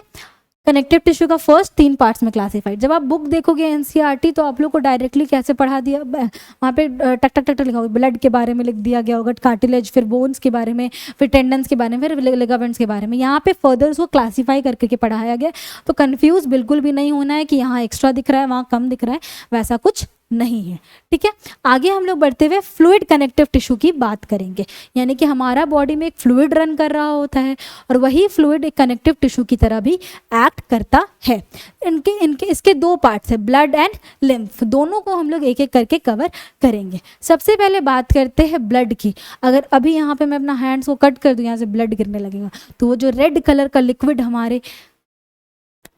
कनेक्टिव टिश्यू का फर्स्ट 3 पार्ट्स में क्लासिफाइड। जब आप बुक देखोगे एनसीईआरटी तो आप लोग को डायरेक्टली कैसे पढ़ा दिया, वहाँ पे टक टक टक लिखा होगा, ब्लड के बारे में लिख दिया गया होगा, कार्टिलेज, फिर बोन्स के बारे में, फिर टेंडन्स के बारे में, फिर लिगामेंट्स के बारे में। यहाँ पे फर्दर उसको क्लासीफाई करके पढ़ाया गया। तो कन्फ्यूज बिल्कुल भी नहीं होना है कि यहाँ एक्स्ट्रा दिख रहा है वहाँ कम दिख रहा है, वैसा कुछ नहीं है। ठीक है, आगे हम लोग बढ़ते हुए फ्लूइड कनेक्टिव टिश्यू की बात करेंगे। यानी कि हमारा बॉडी में एक फ्लूइड रन कर रहा होता है और वही फ्लूइड एक कनेक्टिव टिश्यू की तरह भी एक्ट करता है। इनके इसके 2 पार्ट्स है, ब्लड एंड लिम्फ। दोनों को हम लोग एक एक करके कवर करेंगे। सबसे पहले बात करते हैं ब्लड की। अगर अभी यहाँ पे मैं अपना हैंड्स को कट कर दूँ, यहाँ से ब्लड गिरने लगेगा, तो वो जो रेड कलर का लिक्विड हमारे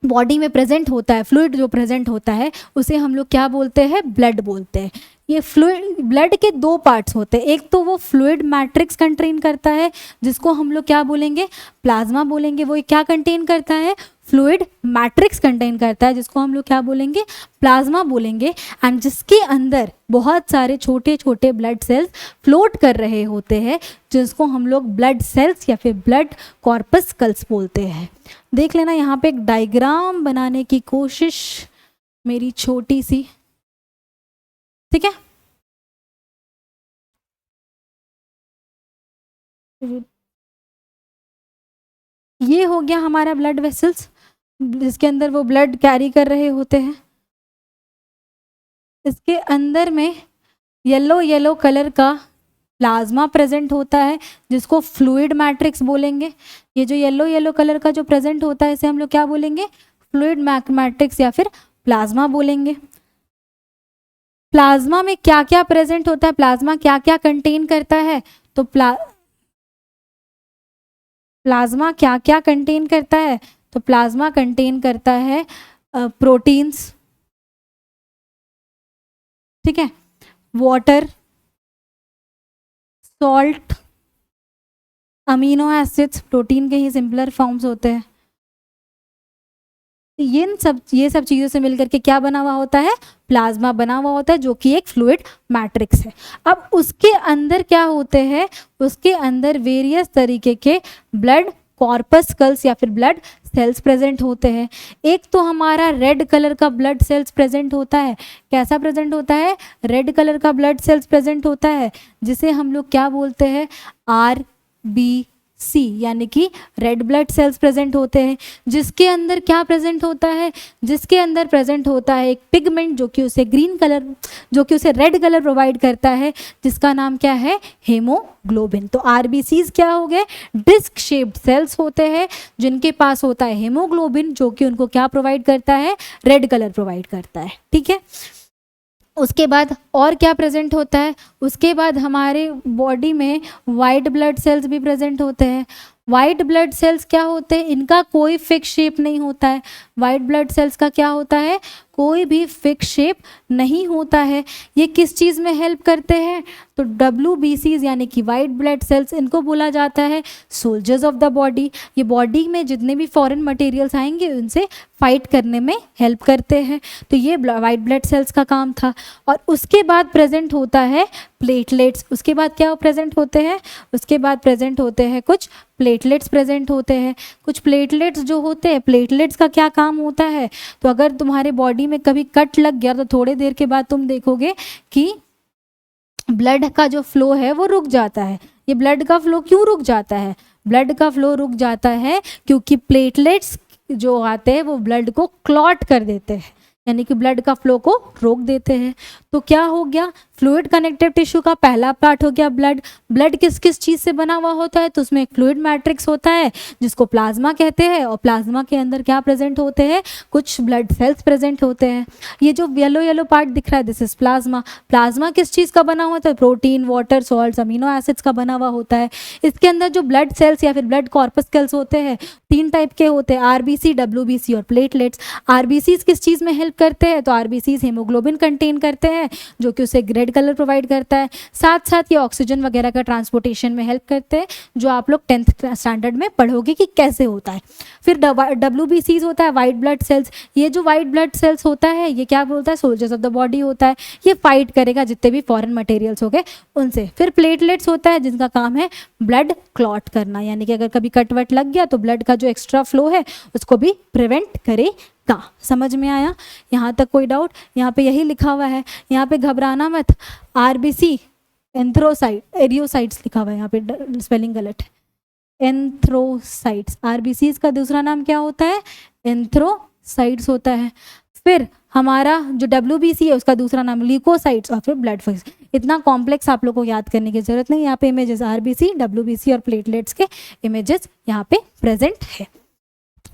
बॉडी में प्रेजेंट होता है, फ्लूइड जो प्रेजेंट होता है, उसे हम लोग क्या बोलते हैं? ब्लड बोलते हैं। ये फ्लूइड, ब्लड के 2 पार्ट्स होते हैं। एक तो वो फ्लूइड मैट्रिक्स कंटेन करता है, जिसको हम लोग क्या बोलेंगे? प्लाज्मा बोलेंगे। वो क्या कंटेन करता है? फ्लूइड मैट्रिक्स कंटेन करता है, जिसको हम लोग क्या बोलेंगे? प्लाज्मा बोलेंगे। एंड जिसके अंदर बहुत सारे छोटे छोटे ब्लड सेल्स फ्लोट कर रहे होते हैं, जिसको हम लोग ब्लड सेल्स या फिर ब्लड कॉर्पस्कल्स बोलते हैं। देख लेना, यहाँ पे एक डायग्राम बनाने की कोशिश मेरी छोटी सी, ठीक है? ये हो गया हमारा ब्लड वेसल्स। जिसके अंदर वो ब्लड कैरी कर रहे होते हैं। इसके अंदर में येलो येलो कलर का प्लाज्मा प्रेजेंट होता है जिसको फ्लूइड मैट्रिक्स बोलेंगे। ये जो येलो येलो कलर का जो प्रेजेंट होता है इसे हम लोग क्या बोलेंगे, फ्लूइड मैट्रिक्स या फिर प्लाज्मा बोलेंगे। प्लाज्मा में क्या क्या प्रेजेंट होता है, प्लाज्मा क्या क्या कंटेन करता है, तो प्लाज्मा क्या क्या कंटेन करता है, तो प्लाज्मा कंटेन करता है प्रोटीन्स, ठीक है, water, salt, amino acids, protein के ही सिंपलर फॉर्म्स होते हैं। ये सब चीज़ों से मिलकर के क्या बना हुआ होता है, प्लाज्मा बना हुआ होता है, जो कि एक फ्लूइड मैट्रिक्स है। अब उसके अंदर क्या होते हैं, उसके अंदर वेरियस तरीके के ब्लड कॉर्पस्कल्स या फिर ब्लड सेल्स प्रेजेंट होते हैं। एक तो हमारा रेड कलर का ब्लड सेल्स प्रेजेंट होता है। कैसा प्रेजेंट होता है, रेड कलर का ब्लड सेल्स प्रेजेंट होता है, जिसे हम लोग क्या बोलते हैं, RBC, यानी कि रेड ब्लड सेल्स प्रेजेंट होते हैं। जिसके अंदर क्या प्रेजेंट होता है, जिसके अंदर प्रेजेंट होता है एक पिगमेंट जो कि उसे ग्रीन कलर, जो कि उसे रेड कलर प्रोवाइड करता है, जिसका नाम क्या है, हेमोग्लोबिन। तो RBCs क्या हो गए, डिस्क शेप्ड सेल्स होते हैं जिनके पास होता है हेमोग्लोबिन, जो कि उनको क्या प्रोवाइड करता है, रेड कलर प्रोवाइड करता है, ठीक है। उसके बाद और क्या प्रेजेंट होता है, उसके बाद हमारे बॉडी में वाइट ब्लड सेल्स भी प्रेजेंट होते हैं। वाइट ब्लड सेल्स क्या होते हैं, इनका कोई फिक्स शेप नहीं होता है। वाइट ब्लड सेल्स का क्या होता है, कोई भी फिक्स शेप नहीं होता है। ये किस चीज़ में हेल्प करते हैं, तो WBCs यानी कि वाइट ब्लड सेल्स, इनको बोला जाता है सोल्जर्स ऑफ द बॉडी। ये बॉडी में जितने भी फॉरेन मटेरियल्स आएंगे उनसे फाइट करने में हेल्प करते हैं। तो ये वाइट ब्लड सेल्स का काम था। और उसके बाद प्रेजेंट होता है प्लेटलेट्स। उसके बाद क्या प्रेजेंट होते हैं, उसके बाद प्रेजेंट होते हैं कुछ प्लेटलेट्स प्रेजेंट होते हैं। कुछ प्लेटलेट्स जो होते हैं, प्लेटलेट्स का क्या काम होता है, तो अगर तुम्हारे बॉडी में कभी कट लग गया तो थोड़े देर के बाद तुम देखोगे कि ब्लड का जो फ्लो है वो रुक जाता है। ये ब्लड का फ्लो क्यों रुक जाता है, ब्लड का फ्लो रुक जाता है क्योंकि प्लेटलेट्स जो आते हैं वो ब्लड को क्लॉट कर देते हैं, यानी कि ब्लड का फ्लो को रोक देते हैं। तो क्या हो गया, फ्लूइड कनेक्टिव टिश्यू का पहला पार्ट हो गया ब्लड। ब्लड किस किस चीज़ से बना हुआ होता है, तो उसमें एक फ्लूइड मैट्रिक्स होता है जिसको प्लाज्मा कहते हैं, और प्लाज्मा के अंदर क्या प्रेजेंट होते हैं, कुछ ब्लड सेल्स प्रेजेंट होते हैं। ये जो येलो येलो पार्ट दिख रहा है, दिस इज प्लाज्मा। प्लाज्मा किस चीज़ का बना होता है, protein, water, salts, amino acids का बना हुआ होता है। इसके अंदर जो ब्लड सेल्स या फिर ब्लड कॉर्पस्कल्स होते हैं, 3 टाइप के होते हैं, RBC, WBC और प्लेटलेट्स। RBCs किस चीज़ में हेल्प करते हैं, तो RBCs हेमोग्लोबिन कंटेन करते हैं जो कि उसे रेड कलर प्रोवाइड करता है। साथ साथ ये ऑक्सीजन वगैरह का ट्रांसपोर्टेशन में हेल्प करते हैं, जो आप लोग 10th स्टैंडर्ड में पढ़ोगे कि कैसे होता है। फिर WBCs होता है वाइट ब्लड सेल्स। ये जो वाइट ब्लड सेल्स होता है ये क्या बोलता है, सोल्जर्स ऑफ द बॉडी होता है। ये फाइट करेगा जितने भी फॉरेन मटेरियल्स हो गए उनसे। फिर प्लेटलेट्स होता है जिनका काम है ब्लड क्लॉट करना, यानी कि अगर कभी कटवट लग गया तो ब्लड का जो एक्स्ट्रा फ्लो है उसको भी प्रिवेंट करेगा। समझ में आया, यहाँ तक कोई डाउट, यहाँ पे यही लिखा हुआ है, यहाँ पे घबराना मत। RBC एंथ्रोसाइट, एरियोसाइट्स लिखा हुआ है, यहाँ पे स्पेलिंग गलत है, एंथ्रोसाइट्स। RBCs का दूसरा नाम क्या होता है, एंथ्रोसाइट्स होता है। फिर हमारा जो WBC है उसका दूसरा नाम ल्यूकोसाइट्स और फिर ब्लड वेसल्स। इतना कॉम्प्लेक्स आप लोग को याद करने की जरूरत नहीं। यहाँ पे इमेजेस RBC, WBC और प्लेटलेट्स के इमेजेस यहाँ पे प्रेजेंट है।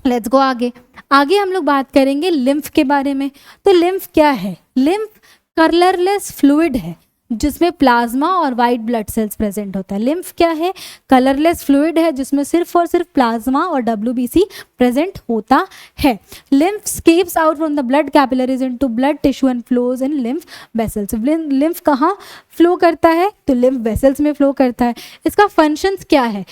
लेट्स गो आगे। आगे हम लोग बात करेंगे लिम्फ के बारे में। तो लिम्फ क्या है, लिम्फ कलरलेस फ्लूइड है जिसमें प्लाज्मा और वाइट ब्लड सेल्स प्रेजेंट होता है। लिम्फ क्या है, कलरलेस फ्लूइड है जिसमें सिर्फ और सिर्फ प्लाज्मा और WBC प्रेजेंट होता है। Lymph scapes out from the blood capillaries into blood tissue and flows in lymph vessels. Lymph कहाँ फ्लो करता है, तो लिम्फ वेसल्स में फ्लो करता है। इसका फंक्शंस क्या है,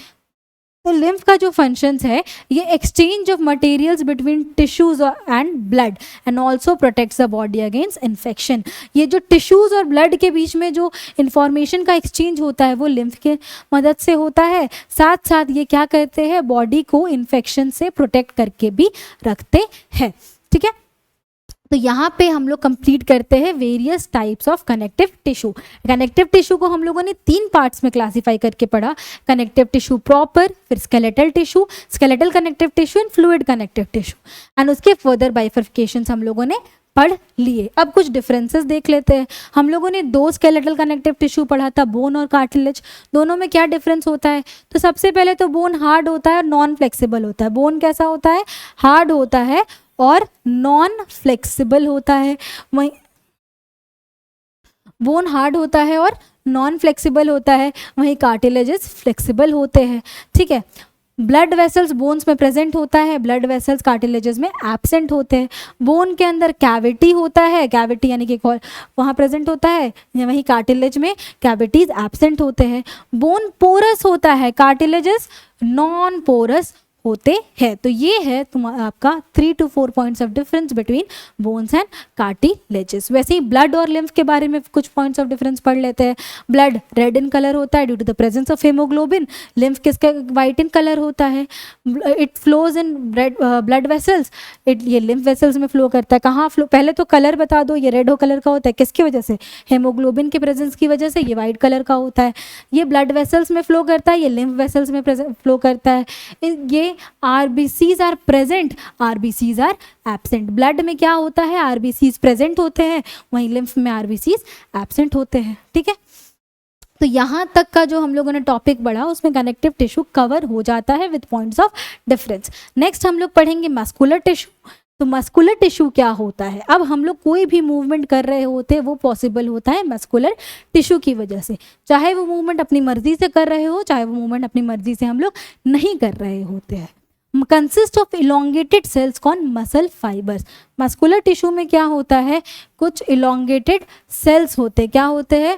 तो लिम्फ का जो फंक्शंस है ये exchange of materials between tissues and blood and also protects the body against infection. ये जो टिश्यूज और ब्लड के बीच में जो इंफॉर्मेशन का एक्सचेंज होता है वो लिम्फ के मदद से होता है। साथ साथ ये क्या करते हैं, बॉडी को इन्फेक्शन से प्रोटेक्ट करके भी रखते हैं, ठीक है। तो यहाँ पे हम लोग कंप्लीट करते हैं various types of connective tissue. Connective tissue को हम लोगों ने 3 पार्ट्स में क्लासीफाई करके पढ़ा, कनेक्टिव टिश्यू प्रॉपर, फिर skeletal tissue, skeletal connective tissue and fluid connective tissue, and उसके फर्दर बाइफर्फिकेशंस हम लोगों ने पढ़ लिए। अब कुछ डिफरेंसेस देख लेते हैं। हम लोगों ने 2 स्केलेटल कनेक्टिव टिश्यू पढ़ा था, बोन और कार्टिलेज। दोनों में क्या डिफरेंस होता है? तो सबसे पहले तो बोन हार्ड होता है और नॉन फ्लेक्सिबल होता है। बोन कैसा होता है? हार्ड होता है और नॉन फ्लेक्सिबल होता है। वहीं बोन हार्ड होता है और नॉन फ्लेक्सिबल होता है, वहीं कार्टिलेजेस फ्लेक्सिबल होते हैं। ठीक है। ब्लड वेसल्स बोन्स में प्रेजेंट होता है, ब्लड वेसल्स कार्टिलेजेस में एब्सेंट होते हैं। बोन के अंदर कैविटी होता है, कैविटी यानी कि वहाँ प्रेजेंट होता है, वहीं कार्टिलेज में कैविटीज एब्सेंट होते हैं। बोन पोरस होता है, कार्टिलेजेस नॉन पोरस होते हैं। तो ये है आपका 3 to 4 points of difference between bones and cartilages. वैसे ही ब्लड और लिम्फ के बारे में कुछ पॉइंट्स ऑफ डिफरेंस पढ़ लेते हैं। ब्लड रेड इन कलर होता है due to the presence of haemoglobin. Lymph किसका? वाइट इन कलर होता है। It flows in blood vessels, ये लिम्फ वेसल्स में फ्लो करता है। कहाँ फ्लो? पहले तो कलर बता दो, ये रेड कलर का होता है, किसकी वजह से? हेमोग्लोबिन के प्रेजेंस की वजह से। ये वाइट कलर का होता है, ये ब्लड वेसल्स में फ्लो करता है, ये लिम्फ वेसल्स में फ्लो करता है। ये RBCs are present, RBCs are absent. Blood में क्या होता है? RBCs प्रेजेंट होते हैं, वहीं लिम्फ में RBCs एब्सेंट होते हैं। ठीक है। तो यहाँ तक का जो हम लोगों ने टॉपिक पढ़ा उसमें कनेक्टिव टिश्यू कवर हो जाता है with points of difference. Next हम लोग पढ़ेंगे मस्कुलर टिश्यू। तो मस्कुलर टिश्यू क्या होता है? अब हम लोग कोई भी मूवमेंट कर रहे होते हैं वो पॉसिबल होता है मस्कुलर टिश्यू की वजह से। चाहे वो मूवमेंट अपनी मर्जी से कर रहे हो, चाहे वो मूवमेंट अपनी मर्जी से हम लोग नहीं कर रहे होते हैं। कंसिस्ट ऑफ इलोंगेटेड सेल्स कॉन मसल फाइबर्स। मस्कुलर टिश्यू में क्या होता है? कुछ इलोंगेटेड सेल्स होते हैं। क्या होते हैं?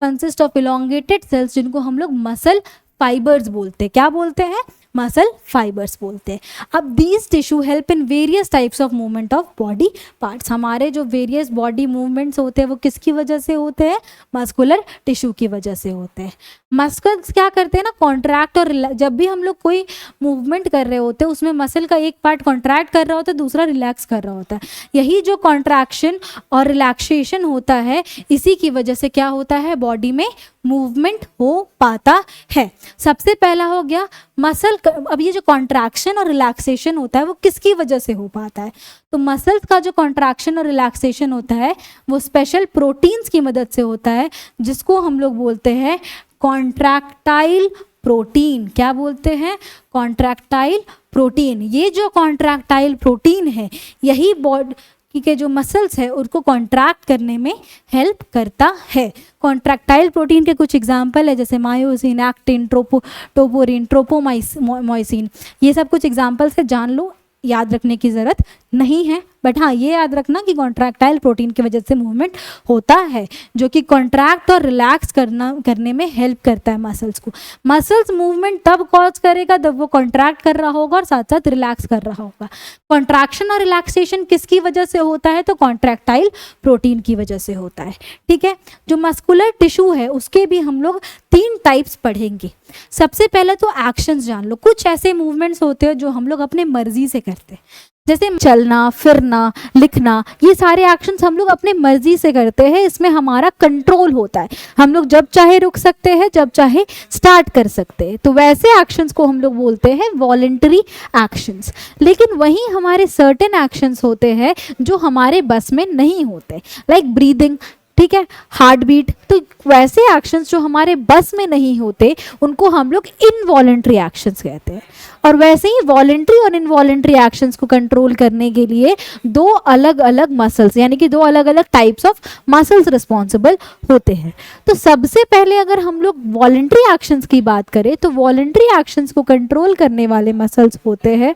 कंसिस्ट ऑफ इलोंगेटेड सेल्स, जिनको हम लोग मसल फाइबर्स बोलते हैं। क्या बोलते हैं? मसल फाइबर्स बोलते हैं। अब these tissue help in various types of movement of body parts. हमारे जो वेरियस बॉडी मूवमेंट्स होते हैं वो किसकी वजह से होते हैं? मस्कुलर टिश्यू की वजह से होते हैं। मस्कल्स क्या करते हैं ना? कॉन्ट्रैक्ट और जब भी हम लोग कोई मूवमेंट कर रहे होते हैं उसमें मसल का एक पार्ट कॉन्ट्रैक्ट कर रहा होता है, दूसरा रिलैक्स कर रहा होता है। यही जो कॉन्ट्रैक्शन और रिलैक्सेशन होता है, इसी की वजह से क्या होता है? बॉडी में मूवमेंट हो पाता है। सबसे पहला हो गया मसल। अब ये जो कॉन्ट्रैक्शन और रिलैक्सेशन होता है वो किसकी वजह से हो पाता है? तो मसल्स का जो कॉन्ट्रैक्शन और रिलैक्सेशन होता है वो स्पेशल प्रोटीन्स की मदद से होता है, जिसको हम लोग बोलते हैं कॉन्ट्रैक्टाइल प्रोटीन। क्या बोलते हैं? Contractile protein. ये जो कॉन्ट्रैक्टाइल प्रोटीन है यही बॉडी के जो मसल्स है उनको कॉन्ट्रैक्ट करने में हेल्प करता है। कॉन्ट्रैक्टाइल प्रोटीन के कुछ एग्जाम्पल है, जैसे मायोसिन, एक्टिन, टोपोरिन, ट्रोपोमाइसिन। ये सब कुछ एग्जाम्पल्स है, जान लो, याद रखने की ज़रूरत नहीं है। बट हाँ, ये याद रखना कि कॉन्ट्रैक्टाइल प्रोटीन की वजह से मूवमेंट होता है, जो कि कॉन्ट्रैक्ट और रिलैक्स करने में हेल्प करता है मसल्स को। मसल्स मूवमेंट तब कॉज करेगा जब वो कॉन्ट्रैक्ट कर रहा होगा और साथ साथ रिलैक्स कर रहा होगा। कॉन्ट्रैक्शन और रिलैक्सेशन किसकी वजह से होता है? तो कॉन्ट्रैक्टाइल प्रोटीन की वजह से होता है। ठीक है। जो मस्कुलर टिश्यू है उसके भी हम लोग 3 टाइप्स पढ़ेंगे। सबसे पहले तो एक्शंस जान लो। कुछ ऐसे मूवमेंट्स होते हैं जो हम लोग अपने मर्जी से करते हैं, जैसे चलना, फिरना, लिखना। ये सारे एक्शंस हम लोग अपने मर्जी से करते हैं, इसमें हमारा कंट्रोल होता है। हम लोग जब चाहे रुक सकते हैं, जब चाहे स्टार्ट कर सकते हैं। तो वैसे एक्शंस को हम लोग बोलते हैं वॉलंटरी एक्शंस। लेकिन वहीं हमारे सर्टेन एक्शंस होते हैं जो हमारे बस में नहीं होते, लाइक ब्रीदिंग, ठीक है, हार्ट बीट। तो वैसे एक्शंस जो हमारे बस में नहीं होते उनको हम लोग इनवॉलंटरी एक्शंस कहते हैं। और वैसे ही वॉलंटरी और इनवॉलंटरी एक्शंस को कंट्रोल करने के लिए 2 अलग अलग मसल्स, यानी कि 2 अलग अलग टाइप्स ऑफ मसल्स रिस्पॉन्सिबल होते हैं। तो सबसे पहले अगर हम लोग वॉलंटरी एक्शंस की बात करें तो वॉलंटरी एक्शंस को कंट्रोल करने वाले मसल्स होते हैं,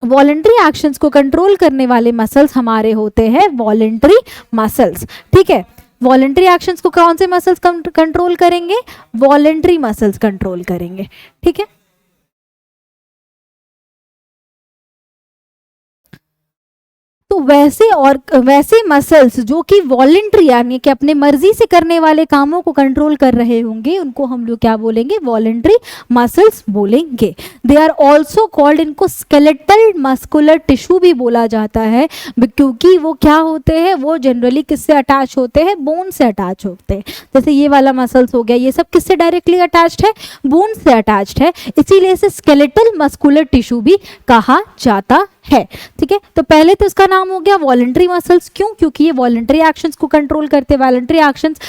वॉलंटरी एक्शंस को कंट्रोल करने वाले मसल्स हमारे होते हैं वॉलंटरी मसल्स। ठीक है। वॉलंटरी एक्शंस को कौन से मसल्स कंट्रोल करेंगे? वॉलंटरी मसल्स कंट्रोल करेंगे। ठीक है। तो वैसे मसल्स जो कि वॉलेंट्री यानी कि अपने मर्जी से करने वाले कामों को कंट्रोल कर रहे होंगे उनको हम लोग क्या बोलेंगे, वॉलेंट्री मसल्स बोलेंगे। दे आर ऑल्सो कॉल्ड, इनको स्केलेटल मस्कुलर टिश्यू भी बोला जाता है, क्योंकि वो क्या होते हैं, वो जनरली किससे अटैच होते हैं, बोन से अटैच होते हैं। जैसे ये वाला मसल्स हो गया, ये सब किससे डायरेक्टली अटैच्ड है, बोन से अटैच्ड है, इसीलिए इसे स्केलेटल मस्कुलर टिश्यू भी कहा जाता है। ठीक है, तो पहले तो इसका नाम हो गया वॉलेंट्री मसल्स। क्यों? क्योंकि ये वॉलेंट्री एक्शंस को कंट्रोल करते हैं। वॉलेंट्री एक्शंस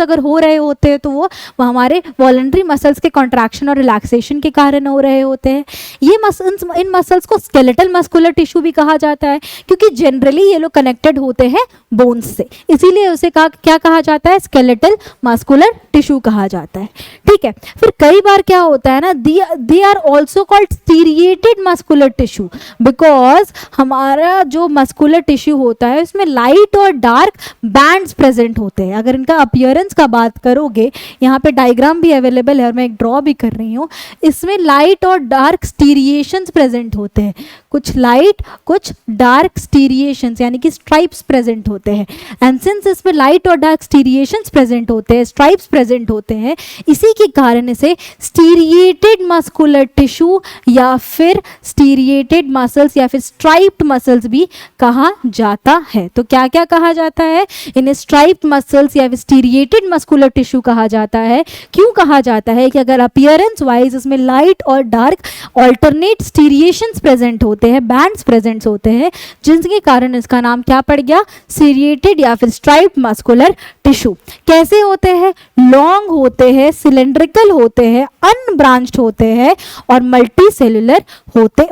अगर हो रहे होते हैं तो वो हमारे वॉलेंट्री मसल्स के कॉन्ट्रैक्शन और रिलैक्सेशन के कारण हो रहे होते हैं। इन मसल्स को स्केलेटल मस्कुलर टिश्यू भी कहा जाता है, क्योंकि जनरली ये लोग कनेक्टेड होते हैं बोन्स से, इसीलिए उसे क्या कहा जाता है, स्केलेटल मस्कुलर टिश्यू कहा जाता है। ठीक है, फिर कई बार क्या होता है ना, they are also called striated muscular tissue, because हमारा जो मस्कुलर टिश्यू होता है उसमें लाइट और डार्क बैंड्स प्रेजेंट होते हैं। अगर इनका अपीयरेंस का बात करोगे, यहाँ पे डायग्राम भी अवेलेबल है और मैं एक ड्रॉ भी कर रही हूँ, इसमें लाइट और डार्क स्टीरिएशंस प्रेजेंट होते हैं, कुछ लाइट कुछ डार्क स्टीरिएशंस यानी कि स्ट्राइप्स प्रेजेंट होते हैं। एंड सिंस इसमें लाइट और डार्क स्टीरिएशंस प्रेजेंट होते हैं, स्ट्राइप्स प्रेजेंट होते हैं, इसी के कारण इसे स्टीरिएटेड मस्कुलर टिश्यू या फिर स्टीरिएटेड मसल्स या फिर स्ट्राइप्ड मसल्स भी कहा जाता है। तो क्या क्या कहा जाता है, इन्हें स्ट्राइप्ड मसल्स या फिर स्टीरिएटेड मस्कुलर टिश्यू कहा जाता है। क्यों कहा जाता है कि अगर अपीयरेंस वाइज इसमें लाइट और डार्क ऑल्टरनेट स्टीरिएशंस प्रेजेंट होते हैं, बैंड्स प्रेजेंट होते हैं, जिनके कारण इसका नाम क्या पड़ गया, स्टीरिएटेड या फिर स्ट्राइप्ड मस्कुलर टिश्यू। कैसे होते हैं, लॉन्ग होते हैं, सिलेंड्रिकल होते हैं, अनब्रांच्ड होते हैं और मल्टी सेलुलर होते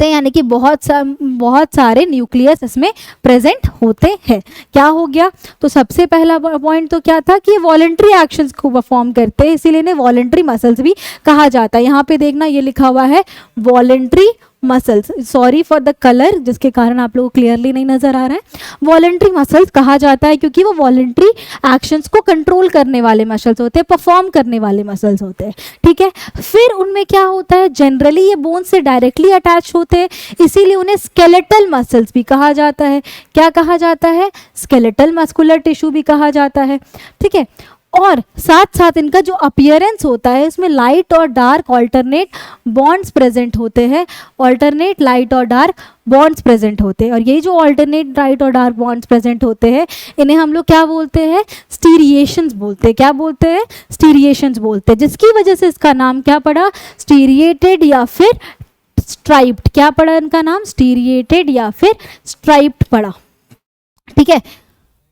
हैं, यानी कि बहुत सारे न्यूक्लियस इसमें प्रेजेंट होते हैं। क्या हो गया, तो सबसे पहला पॉइंट तो क्या था कि ये वॉलेंट्री एक्शंस को परफॉर्म करते हैं, इसीलिए इन्हें वॉलेंट्री मसल्स भी कहा जाता है। यहाँ पे देखना, ये लिखा हुआ है voluntary muscles, sorry for the colour जिसके कारण आप लोगों को क्लियरली नहीं नजर आ रहा है। वॉलेंट्री मसल्स कहा जाता है क्योंकि वो वॉलेंट्री एक्शंस को कंट्रोल करने वाले मसल्स होते हैं, परफॉर्म करने वाले मसल्स होते हैं। ठीक है, फिर उनमें क्या होता है, जनरली ये बोन से डायरेक्टली अटैच होते हैं, इसीलिए उन्हें स्केलेटल मसल्स भी कहा जाता है। क्या कहा जाता है, स्केलेटल मस्कुलर टिश्यू भी कहा जाता है। ठीक है, और साथ साथ इनका जो अपीयरेंस होता है इसमें लाइट और डार्क ऑल्टरनेट बॉन्ड्स प्रेजेंट होते हैं, ऑल्टरनेट लाइट और डार्क बॉन्ड्स प्रेजेंट होते हैं। और ये जो ऑल्टरनेट लाइट और डार्क बॉन्ड्स प्रेजेंट होते हैं, इन्हें हम लोग क्या बोलते हैं, स्टीरिएशंस बोलते हैं। क्या बोलते हैं, स्टीरिएशंस बोलते हैं, जिसकी वजह से इसका नाम क्या पड़ा, स्टीरिएटेड या फिर स्ट्राइप्ड। क्या पड़ा इनका नाम, स्टीरिएटेड या फिर स्ट्राइप्ड पड़ा। ठीक है,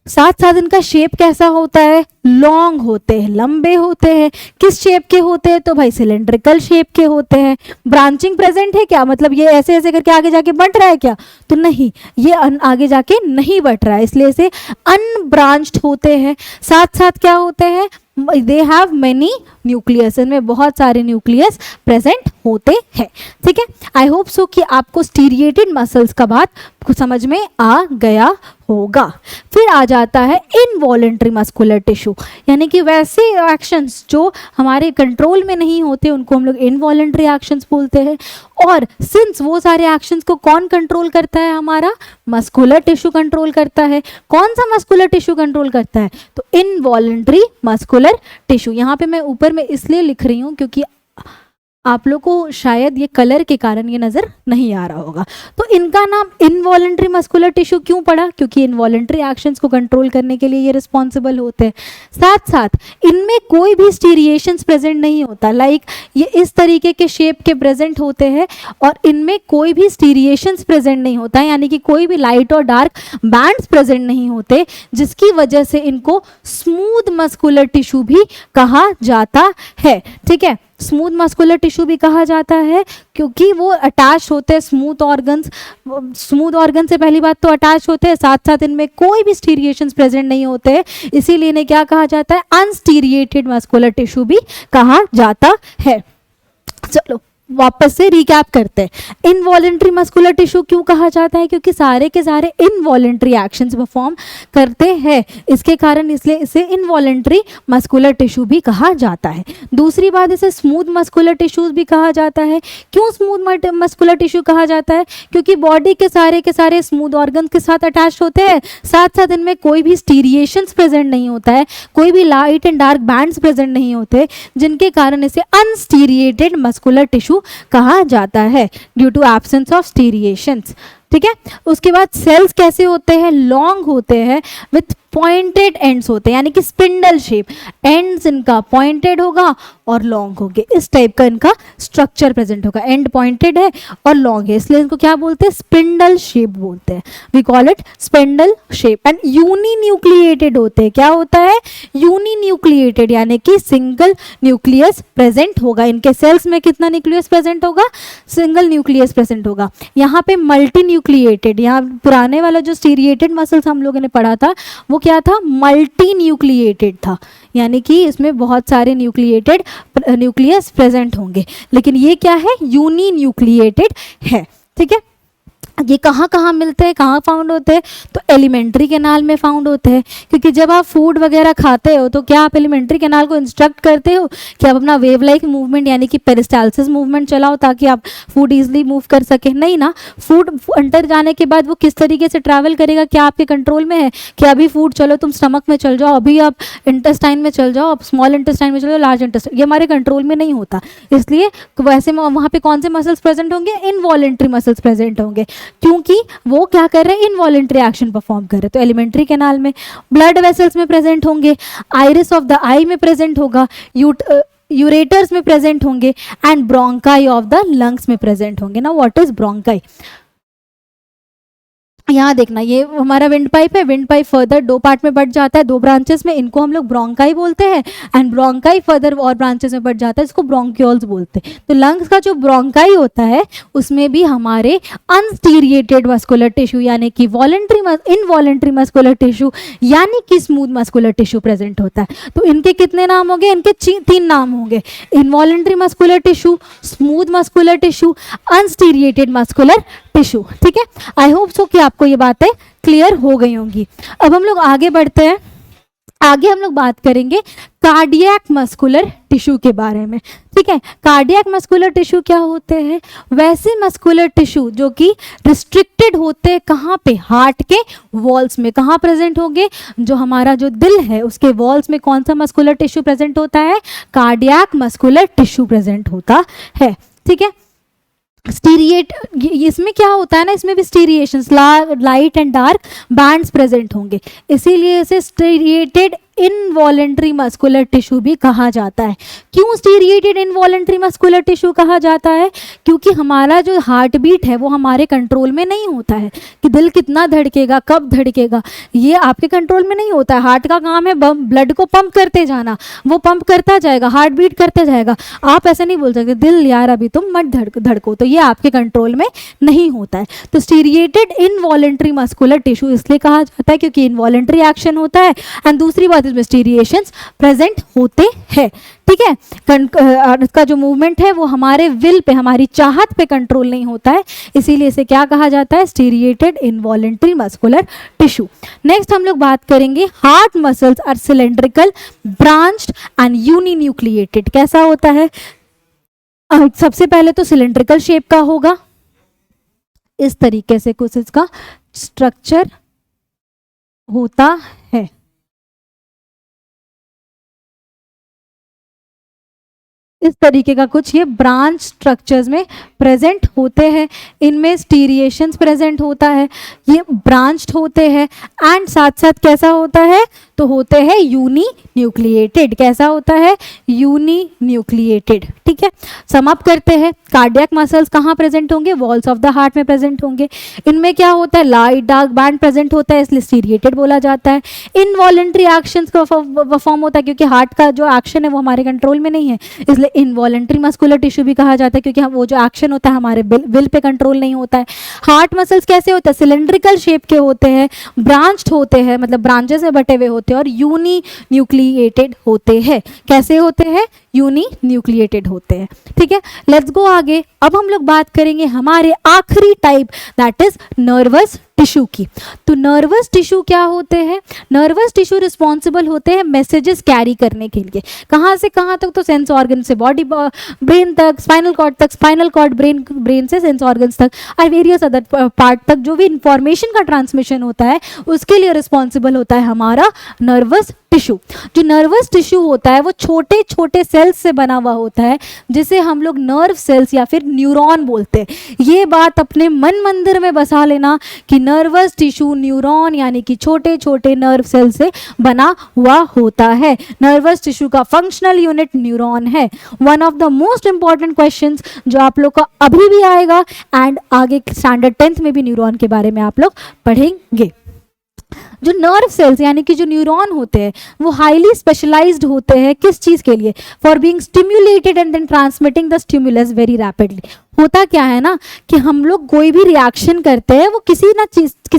साथ साथ इनका शेप कैसा होता है, लॉन्ग होते हैं, लंबे होते हैं। किस शेप के होते हैं, तो भाई सिलेंड्रिकल शेप के होते हैं। ब्रांचिंग प्रेजेंट है क्या, मतलब ये ऐसे ऐसे करके आगे जाके बढ़ रहा है क्या, तो नहीं, ये आगे जाके नहीं बढ़ रहा है, इसलिए इसे अनब्रांच्ड होते हैं। साथ साथ क्या होते हैं, दे हैव मेनी न्यूक्लियस, इनमें बहुत सारे न्यूक्लियस प्रेजेंट होते हैं। ठीक है, आई होप सो कि आपको स्टीरिएटेड मसल्स का बात समझ में आ गया होगा। फिर आ जाता है इनवॉलेंट्री मस्कुलर टिश्यू, यानी कि वैसे एक्शंस जो हमारे कंट्रोल में नहीं होते उनको हम लोग इनवॉलेंट्री एक्शंस बोलते हैं। और सिंस वो सारे एक्शंस को कौन कंट्रोल करता है, हमारा मस्कुलर टिश्यू कंट्रोल करता है। कौन सा मस्कुलर टिश्यू कंट्रोल करता है, तो इनवॉलेंट्री मस्कुलर टिश्यू। यहाँ पे मैं ऊपर में इसलिए लिख रही हूँ क्योंकि आप लोग को शायद ये कलर के कारण ये नज़र नहीं आ रहा होगा। तो इनका नाम इनवॉलेंट्री मस्कुलर टिश्यू क्यों पड़ा, क्योंकि इनवॉलेंट्री एक्शंस को कंट्रोल करने के लिए ये रिस्पॉन्सिबल होते हैं। साथ साथ इनमें कोई भी स्टीरिएशंस प्रेजेंट नहीं होता, लाइक ये इस तरीके के शेप के प्रेजेंट होते हैं और इनमें कोई भी स्टीरिएशंस प्रेजेंट नहीं होता है, यानी कि कोई भी लाइट और डार्क बैंड्स प्रेजेंट नहीं होते, जिसकी वजह से इनको स्मूथ मस्कुलर टिश्यू भी कहा जाता है। ठीक है, स्मूथ मस्कुलर टिश्यू भी कहा जाता है क्योंकि वो अटैच होते हैं स्मूथ ऑर्गन से, पहली बात तो अटैच होते हैं, साथ साथ इनमें कोई भी स्टीरिएशंस प्रेजेंट नहीं होते हैं, इसीलिए इन्हें क्या कहा जाता है, अनस्टीरिएटेड मस्कुलर टिश्यू भी कहा जाता है। चलो वापस से रिकैप करते हैं। इनवॉलेंट्री मस्कुलर टिश्यू क्यों कहा जाता है? क्योंकि सारे के सारे इनवॉलेंट्री एक्शंस परफॉर्म करते हैं, इसके कारण इसलिए इसे इनवॉलेंट्री मस्कुलर टिश्यू भी कहा जाता है। दूसरी बात, इसे स्मूथ मस्कुलर टिश्यूज भी कहा जाता है। क्यों स्मूथ मस्कुलर टिश्यू कहा जाता है? क्योंकि बॉडी के सारे स्मूथ ऑर्गन के साथ अटैच होते हैं, साथ साथ इनमें कोई भी स्टीरिएशंस प्रेजेंट नहीं होता है, कोई भी light and dark bands present नहीं होते, जिनके कारण इसे अनस्टीरिएटेड मस्कुलर टिश्यू कहा जाता है ड्यू टू एब्सेंस ऑफ स्टीरिएशंस। ठीक है, उसके बाद सेल्स कैसे होते हैं? लॉन्ग होते हैं विथ पॉइंटेड एंड्स होते हैं, यानी कि स्पिंडल शेप, एंड्स इनका पॉइंटेड होगा और लॉन्ग होंगे, इस टाइप का इनका स्ट्रक्चर प्रेजेंट होगा। एंड पॉइंटेड है और लॉन्ग है, इसलिए इनको क्या बोलते हैं? स्पिंडल शेप बोलते हैं, we call it spindle shape. And uninucleated होते हैं। क्या होता है? यूनिन्यूक्लिएटेड, यानी कि सिंगल न्यूक्लियस प्रेजेंट होगा। इनके सेल्स में कितना न्यूक्लियस प्रेजेंट होगा? सिंगल न्यूक्लियस प्रेजेंट होगा। यहाँ पे मल्टी न्यूक्लिएटेड, यहाँ पुराने वाला जो स्टीरिएटेड मसल्स हम लोगों ने पढ़ा था वो क्या था? मल्टी न्यूक्लिएटेड था, यानी कि इसमें बहुत सारे न्यूक्लियस प्रेजेंट होंगे, लेकिन ये क्या है? यूनी न्यूक्लिएटेड है। ठीक है, ये कहाँ कहाँ मिलते हैं, कहाँ फाउंड होते हैं? तो एलिमेंट्री कैनाल में फाउंड होते हैं, क्योंकि जब आप फूड वगैरह खाते हो तो क्या आप एलिमेंट्री कैनाल को इंस्ट्रक्ट करते हो कि आप अपना वेव लाइक मूवमेंट यानी कि पेरिस्टालसिस मूवमेंट चलाओ ताकि आप फूड ईजिली मूव कर सके? नहीं ना। फूड अंदर जाने के बाद वो किस तरीके से ट्रैवल करेगा, क्या आपके कंट्रोल में है कि अभी फूड चलो तुम स्टमक में चल जाओ, अभी आप इंटेस्टाइन में चल जाओ, आप स्मॉल इंटेस्टाइन में चलो, लार्ज इंटेस्टाइन, ये हमारे कंट्रोल में नहीं होता। इसलिए वैसे वहाँ पे कौन से मसल्स प्रेजेंट होंगे? इनवॉलेंट्री मसल्स प्रेजेंट होंगे, क्योंकि वो क्या कर रहे हैं? इनवॉलेंट्री एक्शन परफॉर्म कर रहे हैं। तो एलिमेंट्री कैनाल में, ब्लड वेसल्स में प्रेजेंट होंगे, आइरिस ऑफ द आई में प्रेजेंट होगा, यूरेटर्स में प्रेजेंट होंगे and bronchi of the lungs में प्रेजेंट होंगे। ना व्हाट इज ब्रोंकाई? यहाँ देखना, ये हमारा विंड पाइप है, विंड पाइप फर्दर दो पार्ट में बढ़ जाता है, दो ब्रांचेस में, इनको हम लोग ब्रोंकाई बोलते हैं, एंड ब्रोंकाई फर्दर और ब्रांचेस में बढ़ जाता है, इसको ब्रोंक्यूल्स बोलते हैं। तो लंग्स का जो ब्रोंकाई होता है उसमें भी हमारे अनस्टीरिएटेड मस्कुलर टिश्यू यानी कि इनवॉलेंट्री मस्कुलर टिश्यू यानी कि स्मूथ मस्कुलर टिश्यू प्रेजेंट होता है। तो इनके कितने नाम होंगे? इनके 3 नाम होंगे, involuntary muscular tissue, smooth muscular tissue, unstriated muscular tissue. ठीक है, आई होप सो कि आपको ये बातें क्लियर हो गई होंगी। अब हम लोग आगे बढ़ते हैं, आगे हम लोग बात करेंगे कार्डियक मस्कुलर टिश्यू के बारे में। ठीक है, कार्डियक मस्कुलर टिश्यू क्या होते हैं? वैसे मस्कुलर टिश्यू जो कि रिस्ट्रिक्टेड होते हैं, कहाँ पे? हार्ट के वॉल्स में। कहाँ प्रेजेंट होंगे? जो हमारा जो दिल है उसके वॉल्स में कौन सा मस्कुलर टिश्यू प्रेजेंट होता है? कार्डियक मस्कुलर टिश्यू प्रेजेंट होता है। ठीक है, स्टीरिएट, इसमें क्या होता है ना, इसमें भी striations, light and dark bands present होंगे, इसीलिए इसे स्टीरिएटेड इनवॉलेंट्री मस्कुलर टिश्यू भी कहा जाता है। क्यों स्टीरिएटेड इनवॉलेंट्री मस्कुलर टिश्यू कहा जाता है? क्योंकि हमारा जो हार्ट बीट है वो हमारे कंट्रोल में नहीं होता है, कि दिल कितना धड़केगा, कब धड़केगा, ये आपके कंट्रोल में नहीं होता है। हार्ट का काम है ब्लड को पंप करते जाना, वो पंप करता जाएगा, हार्ट बीट करता जाएगा। आप ऐसा नहीं बोल सकते दिल यार अभी तुम मत धड़को, तो ये आपके कंट्रोल में नहीं होता है। तो स्टीरिएटेड इनवॉलेंट्री मस्कुलर टिश्यू इसलिए कहा जाता है क्योंकि इनवॉलेंट्री एक्शन होता है, एंड दूसरी बात इसमें स्टीरिएशंस प्रेजेंट होते हैं। ठीक है, इसका जो मूवमेंट है वो हमारे विल पे, हमारी चाहत पे कंट्रोल नहीं होता है, इसीलिए इसे क्या कहा जाता है? Striated involuntary muscular tissue. Next हम लोग बात करेंगे heart muscles are cylindrical, branched and uninucleated. कैसा होता है? सबसे पहले तो सिलेंड्रिकल शेप का होगा, इस तरीके से कुछ इसका स्ट्रक्चर होता है। इस तरीके का कुछ ये ब्रांच स्ट्रक्चर्स में प्रेजेंट होते हैं, इनमें स्टीरिएशंस प्रेजेंट होता है, ये ब्रांच्ड होते हैं, एंड साथ साथ कैसा होता है? तो होते हैं यूनी न्यूक्लिएटेड। कैसा होता है? Uninucleated. ठीक है, सम अप करते हैं, कार्डियक मसल्स कहाँ प्रेजेंट होंगे? वॉल्स ऑफ द हार्ट में प्रेजेंट होंगे। इनमें क्या होता है? लाइट डार्क बैंड प्रेजेंट होता है, इसलिए स्टीरिएटेड बोला जाता है। इनवॉलेंट्री एक्शंस का परफॉर्म होता है, क्योंकि हार्ट का जो एक्शन है वो हमारे कंट्रोल में नहीं है, इसलिए इनवॉलेंट्री मस्कुलर टिश्यू भी कहा जाता है, क्योंकि वो जो एक्शन होता है हमारे विल पे कंट्रोल नहीं होता है। हार्ट मसल्स कैसे होते हैं, सिलेंड्रिकल शेप के होते हैं, ब्रांच्ड होते हैं, मतलब ब्रांचेस में बटे हुए होते हैं, और यूनी न्यूक्लिएटेड होते हैं। कैसे होते हैं, यूनी न्यूक्लिएटेड होते हैं। ठीक है, लेट्स गो आगे। अब हम लोग बात करेंगे हमारे आखिरी type, that is nervous tissue की। तो नर्वस टिश्यू क्या होते हैं, नर्वस टिश्यू रिस्पॉन्सिबल होते हैं मैसेजेस कैरी करने के लिए। कहाँ से कहाँ तक, तो सेंस ऑर्गन से बॉडी ब्रेन तक, स्पाइनल कॉर्ड तक, स्पाइनल कॉर्ड ब्रेन से सेंस ऑर्गन्स तक, और वेरियस अदर पार्ट तक जो भी इंफॉर्मेशन का ट्रांसमिशन होता है उसके लिए रिस्पॉन्सिबल होता है हमारा नर्वस टिश्यू। जो नर्वस टिश्यू होता है वो छोटे छोटे सेल्स से बना हुआ होता है, जिसे हम लोग नर्व सेल्स या फिर न्यूरॉन बोलते हैं। ये बात अपने मन मंदिर में बसा लेना कि नर्वस टिश्यू न्यूरॉन यानी कि छोटे छोटे नर्व सेल से बना हुआ होता है। नर्वस टिश्यू का फंक्शनल यूनिट न्यूरॉन है। One of the most important questions जो आप लोग का अभी भी आएगा, एंड आगे स्टैंडर्ड 10th में भी न्यूरॉन के बारे में आप लोग पढ़ेंगे। जो नर्व सेल्स यानी कि जो न्यूरॉन होते हैं वो हाईली स्पेशलाइज्ड होते हैं, किस चीज़ के लिए, for being stimulated and then transmitting the stimulus very rapidly. होता क्या है ना कि हम लोग कोई भी रिएक्शन करते हैं वो किसी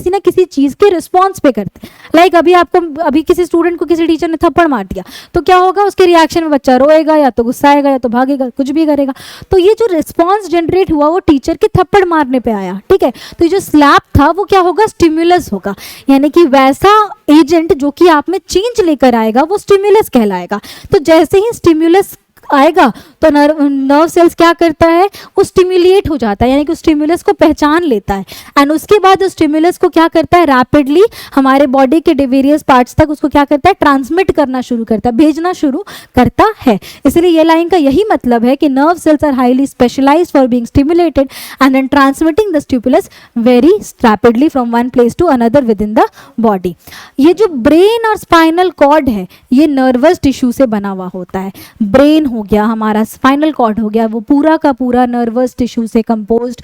ना किसी चीज़ के रिस्पॉन्स पे करते हैं। लाइक अभी किसी स्टूडेंट को किसी टीचर ने थप्पड़ मार दिया तो क्या होगा, उसके रिएक्शन में बच्चा रोएगा या तो गुस्साएगा या तो भागेगा, कुछ भी करेगा। तो ये जो रिस्पॉन्स जनरेट हुआ वो टीचर के थप्पड़ मारने पे आया। ठीक है, तो ये जो स्लैप था वो क्या होगा, स्टिमुलस होगा, यानी कि वैसा एजेंट जो कि आप में चेंज लेकर आएगा वो स्टिमुलस कहलाएगा। तो जैसे ही स्टिमुलस आएगा तो नर्व सेल्स क्या करता है, वो स्टिमुलेट हो जाता है, यानी कि स्टिमुलस को पहचान लेता है, एंड उसके बाद उस स्टिमुलस को क्या करता है, रैपिडली हमारे बॉडी के वेरियस पार्ट्स तक उसको क्या करता है, ट्रांसमिट करना शुरू करता है, भेजना शुरू करता है। इसलिए ये लाइन का यही मतलब है कि nerve cells are highly specialised for being stimulated and then transmitting the stimulus very rapidly from one place to another within the body. ये जो ब्रेन और स्पाइनल कॉर्ड है ये नर्वस टिश्यू से बना हुआ होता है। ब्रेन हो गया, हमारा स्पाइनल कॉर्ड हो गया, वो पूरा का पूरा नर्वस टिश्यू से कंपोज्ड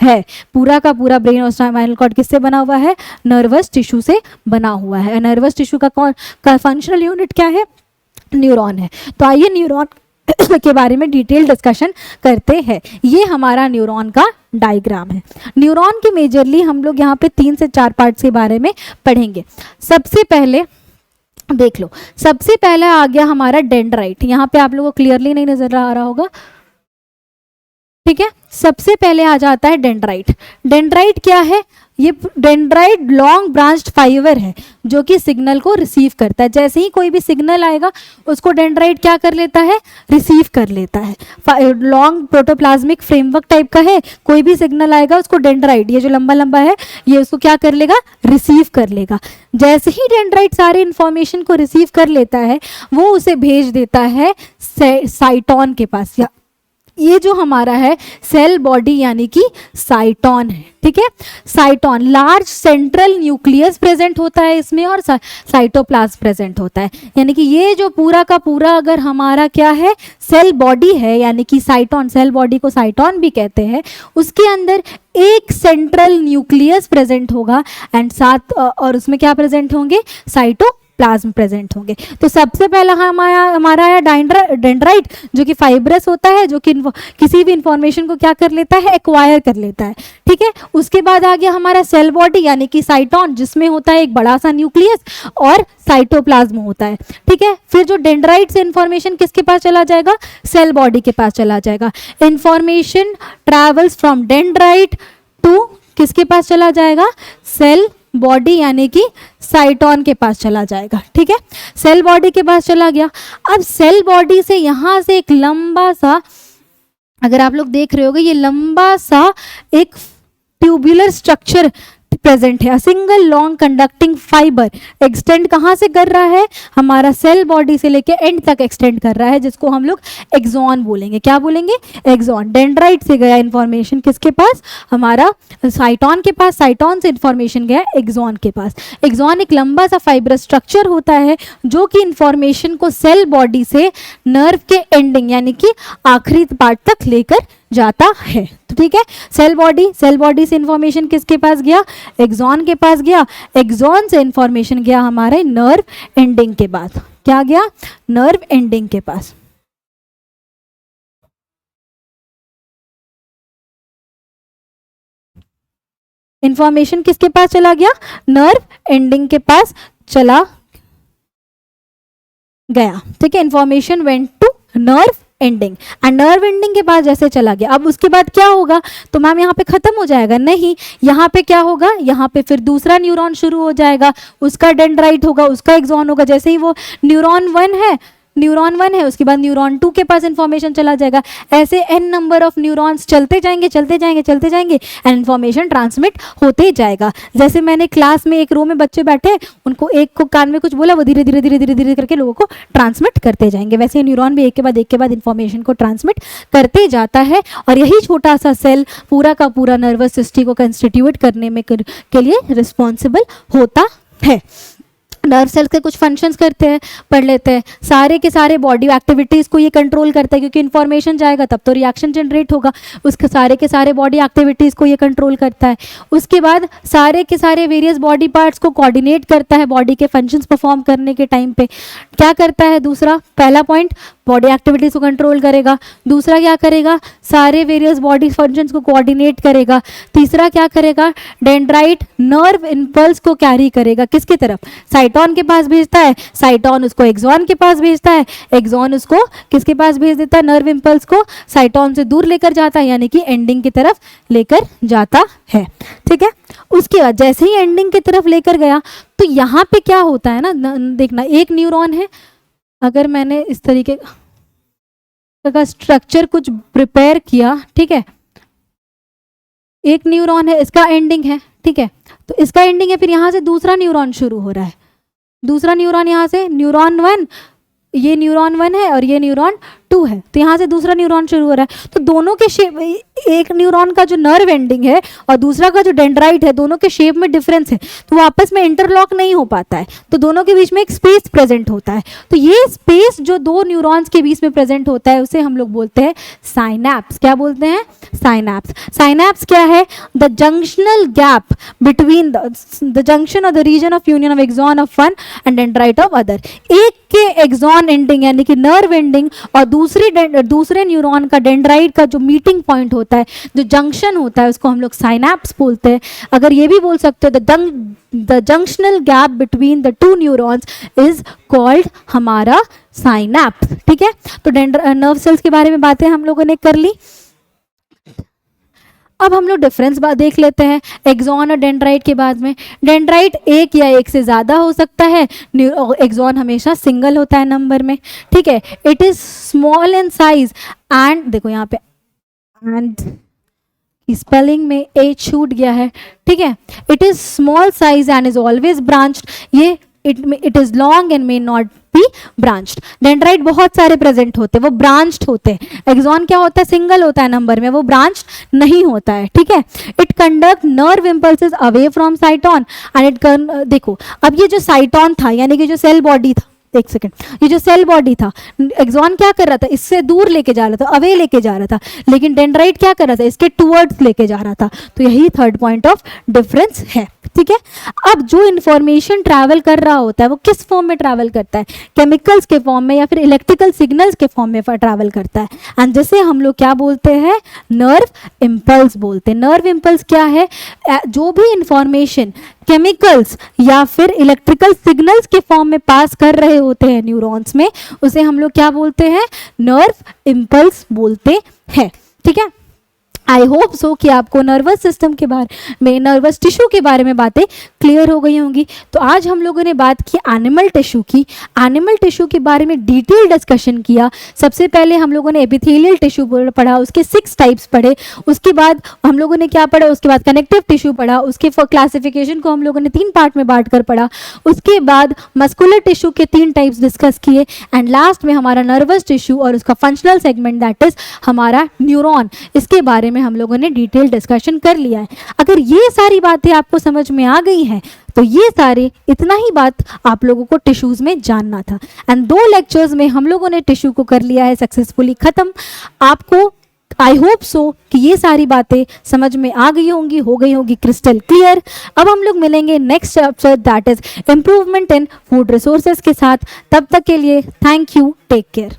है। पूरा का पूरा ब्रेन और स्पाइनल कॉर्ड किससे बना हुआ है, नर्वस टिश्यू से बना हुआ है। नर्वस टिश्यू का फंक्शनल यूनिट क्या है, न्यूरॉन है। तो आइए न्यूरॉन के बारे में डिटेल डिस्कशन करते हैं। ये हमारा न्यूरॉन का डायग्राम है। न्यूरॉन के मेजरली हम लोग यहाँ पे 3 से 4 पार्ट्स के बारे में पढ़ेंगे। सबसे पहले देख लो, सबसे पहले आ गया हमारा डेंड्राइट। यहाँ पे आप लोगों को क्लियरली नहीं नजर आ रहा होगा, ठीक है। सबसे पहले आ जाता है डेंड्राइट। डेंड्राइट क्या है, ये डेंड्राइट लॉन्ग ब्रांच्ड फाइबर है जो कि सिग्नल को रिसीव करता है। जैसे ही कोई भी सिग्नल आएगा उसको डेंड्राइट क्या कर लेता है, रिसीव कर लेता है। लॉन्ग प्रोटोप्लाज्मिक फ्रेमवर्क टाइप का है, कोई भी सिग्नल आएगा उसको डेंड्राइट, ये जो लंबा लंबा है ये उसको क्या कर लेगा, रिसीव कर लेगा। जैसे ही डेंड्राइट सारे इंफॉर्मेशन को रिसीव कर लेता है वो उसे भेज देता है साइटोन के पास। या ये जो हमारा है सेल बॉडी यानी कि साइटोन है, ठीक है। साइटोन लार्ज सेंट्रल न्यूक्लियस प्रेजेंट होता है इसमें और साइटोप्लाज्म प्रेजेंट होता है। यानी कि ये जो पूरा का पूरा अगर हमारा क्या है, सेल बॉडी है, यानी कि साइटोन, सेल बॉडी को साइटोन भी कहते हैं, उसके अंदर एक सेंट्रल न्यूक्लियस प्रेजेंट होगा एंड साथ और उसमें क्या प्रेजेंट होंगे, साइटोप्लाज्म प्रेजेंट होंगे। तो सबसे पहला हमारा है डेंड्राइट जो कि फाइब्रस होता है, जो कि किसी भी इंफॉर्मेशन को क्या कर लेता है, एक्वायर कर लेता है, ठीक है। उसके बाद आ गया हमारा सेल बॉडी यानी कि साइटोन, जिसमें होता है एक बड़ा सा न्यूक्लियस और साइटोप्लाज्म होता है, ठीक है। फिर जो डेंड्राइट से इंफॉर्मेशन किसके पास चला जाएगा, सेल बॉडी के पास चला जाएगा। Information travels from dendrite to किसके पास चला जाएगा, सेल बॉडी यानी कि साइटोन के पास चला जाएगा, ठीक है। सेल बॉडी के पास चला गया। अब सेल बॉडी से यहाँ से एक लंबा सा, अगर आप लोग देख रहे होगे, ये लंबा सा एक ट्यूबुलर स्ट्रक्चर प्रेजेंट है। Single long conducting fibre extend कहाँ से कर रहा है, हमारा सेल बॉडी से लेके एंड तक एक्सटेंड कर रहा है, जिसको हम लोग एक्सॉन बोलेंगे। क्या बोलेंगे, एक्सॉन। डेंड्राइट से गया इंफॉर्मेशन किसके पास, हमारा साइटोन के पास, साइटोन से इंफॉर्मेशन गया एक्सॉन के पास। एक्सॉन एक लंबा सा फाइबर स्ट्रक्चर होता है जो कि इंफॉर्मेशन को सेल बॉडी से नर्व के एंडिंग यानी कि आखिरी पार्ट तक लेकर जाता है, तो ठीक है। सेल बॉडी से इंफॉर्मेशन किसके पास गया, एक्सॉन के पास गया। एक्सॉन से इंफॉर्मेशन गया हमारे नर्व एंडिंग के पास, क्या गया, नर्व एंडिंग के पास। इंफॉर्मेशन किसके पास चला गया, नर्व एंडिंग के पास चला गया, ठीक है। Information went to nerve ending, and nerve ending के पास जैसे चला गया, अब उसके बाद क्या होगा, तो मैम यहाँ पे खत्म हो जाएगा, नहीं, यहाँ पे क्या होगा, यहाँ पे फिर दूसरा न्यूरॉन शुरू हो जाएगा, उसका डेंड्राइट होगा, उसका एक्सॉन होगा। जैसे ही वो न्यूरॉन 1 है उसके बाद न्यूरॉन 2 के पास इंफॉर्मेशन चला जाएगा। ऐसे n नंबर ऑफ न्यूरॉन्स चलते जाएंगे एंड इंफॉर्मेशन ट्रांसमिट होते जाएगा। जैसे मैंने क्लास में एक रो में बच्चे बैठे, उनको एक को कान में कुछ बोला, वो धीरे धीरे करके लोगों को ट्रांसमिट करते जाएंगे। वैसे न्यूरॉन भी एक के बाद इंफॉर्मेशन को ट्रांसमिट करते जाता है, और यही छोटा सा सेल पूरा का पूरा नर्वस सिस्टम को कंस्टिट्यूट करने में के लिए रिस्पॉन्सिबल होता है। नर्व सेल्स के कुछ फंक्शंस करते हैं, पढ़ लेते हैं। सारे के सारे बॉडी एक्टिविटीज़ को ये कंट्रोल करता है, क्योंकि इन्फॉर्मेशन जाएगा तब तो रिएक्शन जनरेट होगा, उसके सारे के सारे बॉडी एक्टिविटीज़ को ये कंट्रोल करता है। उसके बाद सारे के सारे वेरियस बॉडी पार्ट्स को कोऑर्डिनेट करता है बॉडी के फंक्शंस परफॉर्म करने के टाइम पे। क्या करता है, दूसरा पहला पॉइंट बॉडी एक्टिविटीज़ को कंट्रोल करेगा, दूसरा क्या करेगा, सारे वेरियस बॉडी फंक्शंस को कोऑर्डिनेट करेगा, तीसरा क्या करेगा, डेंड्राइट नर्व इम्पल्स को कैरी करेगा, किसकी तरफ, साइटोन के पास भेजता है, साइटोन उसको एक्सॉन के पास भेजता है, एक्सॉन उसको किसके पास भेज देता है, नर्व इम्पल्स को साइटोन से दूर लेकर जाता है, यानी कि एंडिंग की तरफ लेकर जाता है, ठीक है। उसके बाद जैसे ही एंडिंग की तरफ लेकर गया, तो यहाँ पे क्या होता है ना, देखना, एक न्यूरॉन है, अगर मैंने इस तरीके का स्ट्रक्चर कुछ प्रिपेयर किया, ठीक है, एक न्यूरॉन है, इसका एंडिंग है, ठीक है, तो इसका एंडिंग है, फिर यहाँ से दूसरा न्यूरॉन शुरू हो रहा है, दूसरा न्यूरॉन यहाँ से न्यूरॉन 1, ये न्यूरॉन 1 है और ये न्यूरॉन 2 है, तो यहाँ से दूसरा न्यूरॉन शुरू हो रहा है। तो दोनों के शेप, एक न्यूरॉन का जो नर्व एंडिंग है और दूसरा का जो डेंड्राइट है, दोनों के शेप में डिफरेंस है, तो वो आपस में इंटरलॉक नहीं हो पाता है, तो दोनों के बीच में एक स्पेस प्रेजेंट होता है। तो ये स्पेस जो दो न्यूरॉन्स के बीच में प्रेजेंट होता है, उसे हम लोग बोलते हैं साइनैप्स। क्या बोलते हैं, साइनैप्स। साइनैप्स क्या है, the junctional gap between the junction और the region of union of axon of one and dendrite of other. एक के एक्सॉन एंडिंग यानी कि नर्व एंडिंग और दूसरे न्यूरॉन का डेंड्राइट का जो मीटिंग पॉइंट होता है, जो जंक्शन होता है, उसको हम लोग साइनैप्स बोलते हैं। अगर ये भी बोल सकते हो, the junctional gap between the two neurons is called हमारा साइनैप्स, ठीक है। तो नर्व सेल्स के बारे में बातें हम लोगों ने कर ली। अब हम लोग डिफरेंस देख लेते हैं एक्सॉन और डेंड्राइट के बाद में। डेंड्राइट एक या एक से ज़्यादा हो सकता है, एक्सॉन हमेशा सिंगल होता है नंबर में, ठीक है। It is small in size and, देखो यहाँ पे एंड स्पेलिंग में ए छूट गया है, ठीक है। It is small size and is always branched, ये it is long and may not be branched. Dendrite बहुत सारे प्रेजेंट होते हैं, वो ब्रांच्ड होते हैं। एक्सॉन क्या होता है, सिंगल होता है नंबर में, वो ब्रांच्ड नहीं होता है, ठीक है। It conduct nerve impulses away from साइटोन and it देखो, अब ये जो साइटोन था यानी कि जो सेल बॉडी था, एक सेकेंड, ये जो सेल बॉडी था, एक्सॉन क्या कर रहा था, इससे दूर लेके जा रहा था, अवे लेके जा रहा था, लेकिन डेंड्राइट क्या कर रहा था, इसके टूवर्ड्स लेके जा रहा था। तो यही थर्ड पॉइंट ऑफ डिफरेंस है, ठीक है। अब जो इन्फॉर्मेशन ट्रैवल कर रहा होता है वो किस फॉर्म में ट्रैवल करता है, केमिकल्स के फॉर्म में या फिर इलेक्ट्रिकल सिग्नल्स के फॉर्म में ट्रैवल करता है, एंड जैसे हम लोग क्या बोलते हैं, नर्व इम्पल्स बोलते हैं। नर्व इम्पल्स क्या है, जो भी इंफॉर्मेशन केमिकल्स या फिर इलेक्ट्रिकल सिग्नल्स के फॉर्म में पास कर रहे होते हैं न्यूरॉन्स में, उसे हम लोग क्या बोलते हैं, नर्व इम्पल्स बोलते हैं, ठीक है। आई होप सो कि आपको नर्वस सिस्टम के बारे में, नर्वस टिश्यू के बारे में बातें क्लियर हो गई होंगी। तो आज हम लोगों ने बात की एनिमल टिश्यू की। एनिमल टिश्यू के बारे में डिटेल डिस्कशन किया। सबसे पहले हम लोगों ने एपिथेलियल टिश्यू पढ़ा, उसके 6 टाइप्स पढ़े। उसके बाद हम लोगों ने क्या पढ़ा, उसके बाद कनेक्टिव टिश्यू पढ़ा, उसके क्लासिफिकेशन को हम लोगों ने 3 पार्ट में बांट कर पढ़ा। उसके बाद मस्कुलर टिश्यू के 3 टाइप्स डिस्कस किए, एंड लास्ट में हमारा नर्वस टिश्यू और उसका फंक्शनल सेगमेंट दैट इज हमारा न्यूरॉन, इसके बारे में हम लोगों ने डिटेल डिस्कशन कर लिया है। अगर ये सारी बातें आपको समझ में आ गई हैं तो ये सारे इतना ही बात आप लोगों को टिश्यूज में जानना था, एंड 2 लेक्चर्स में हम लोगों ने टिश्यू को कर लिया है सक्सेसफुली खत्म। आपको आई होप सो कि ये सारी बातें समझ में आ गई होंगी, हो गई होंगी क्रिस्टल क्लियर। अब हम लोग मिलेंगे next chapter that is improvement in food resources के साथ। तब तक के लिए थैंक यू, टेक केयर।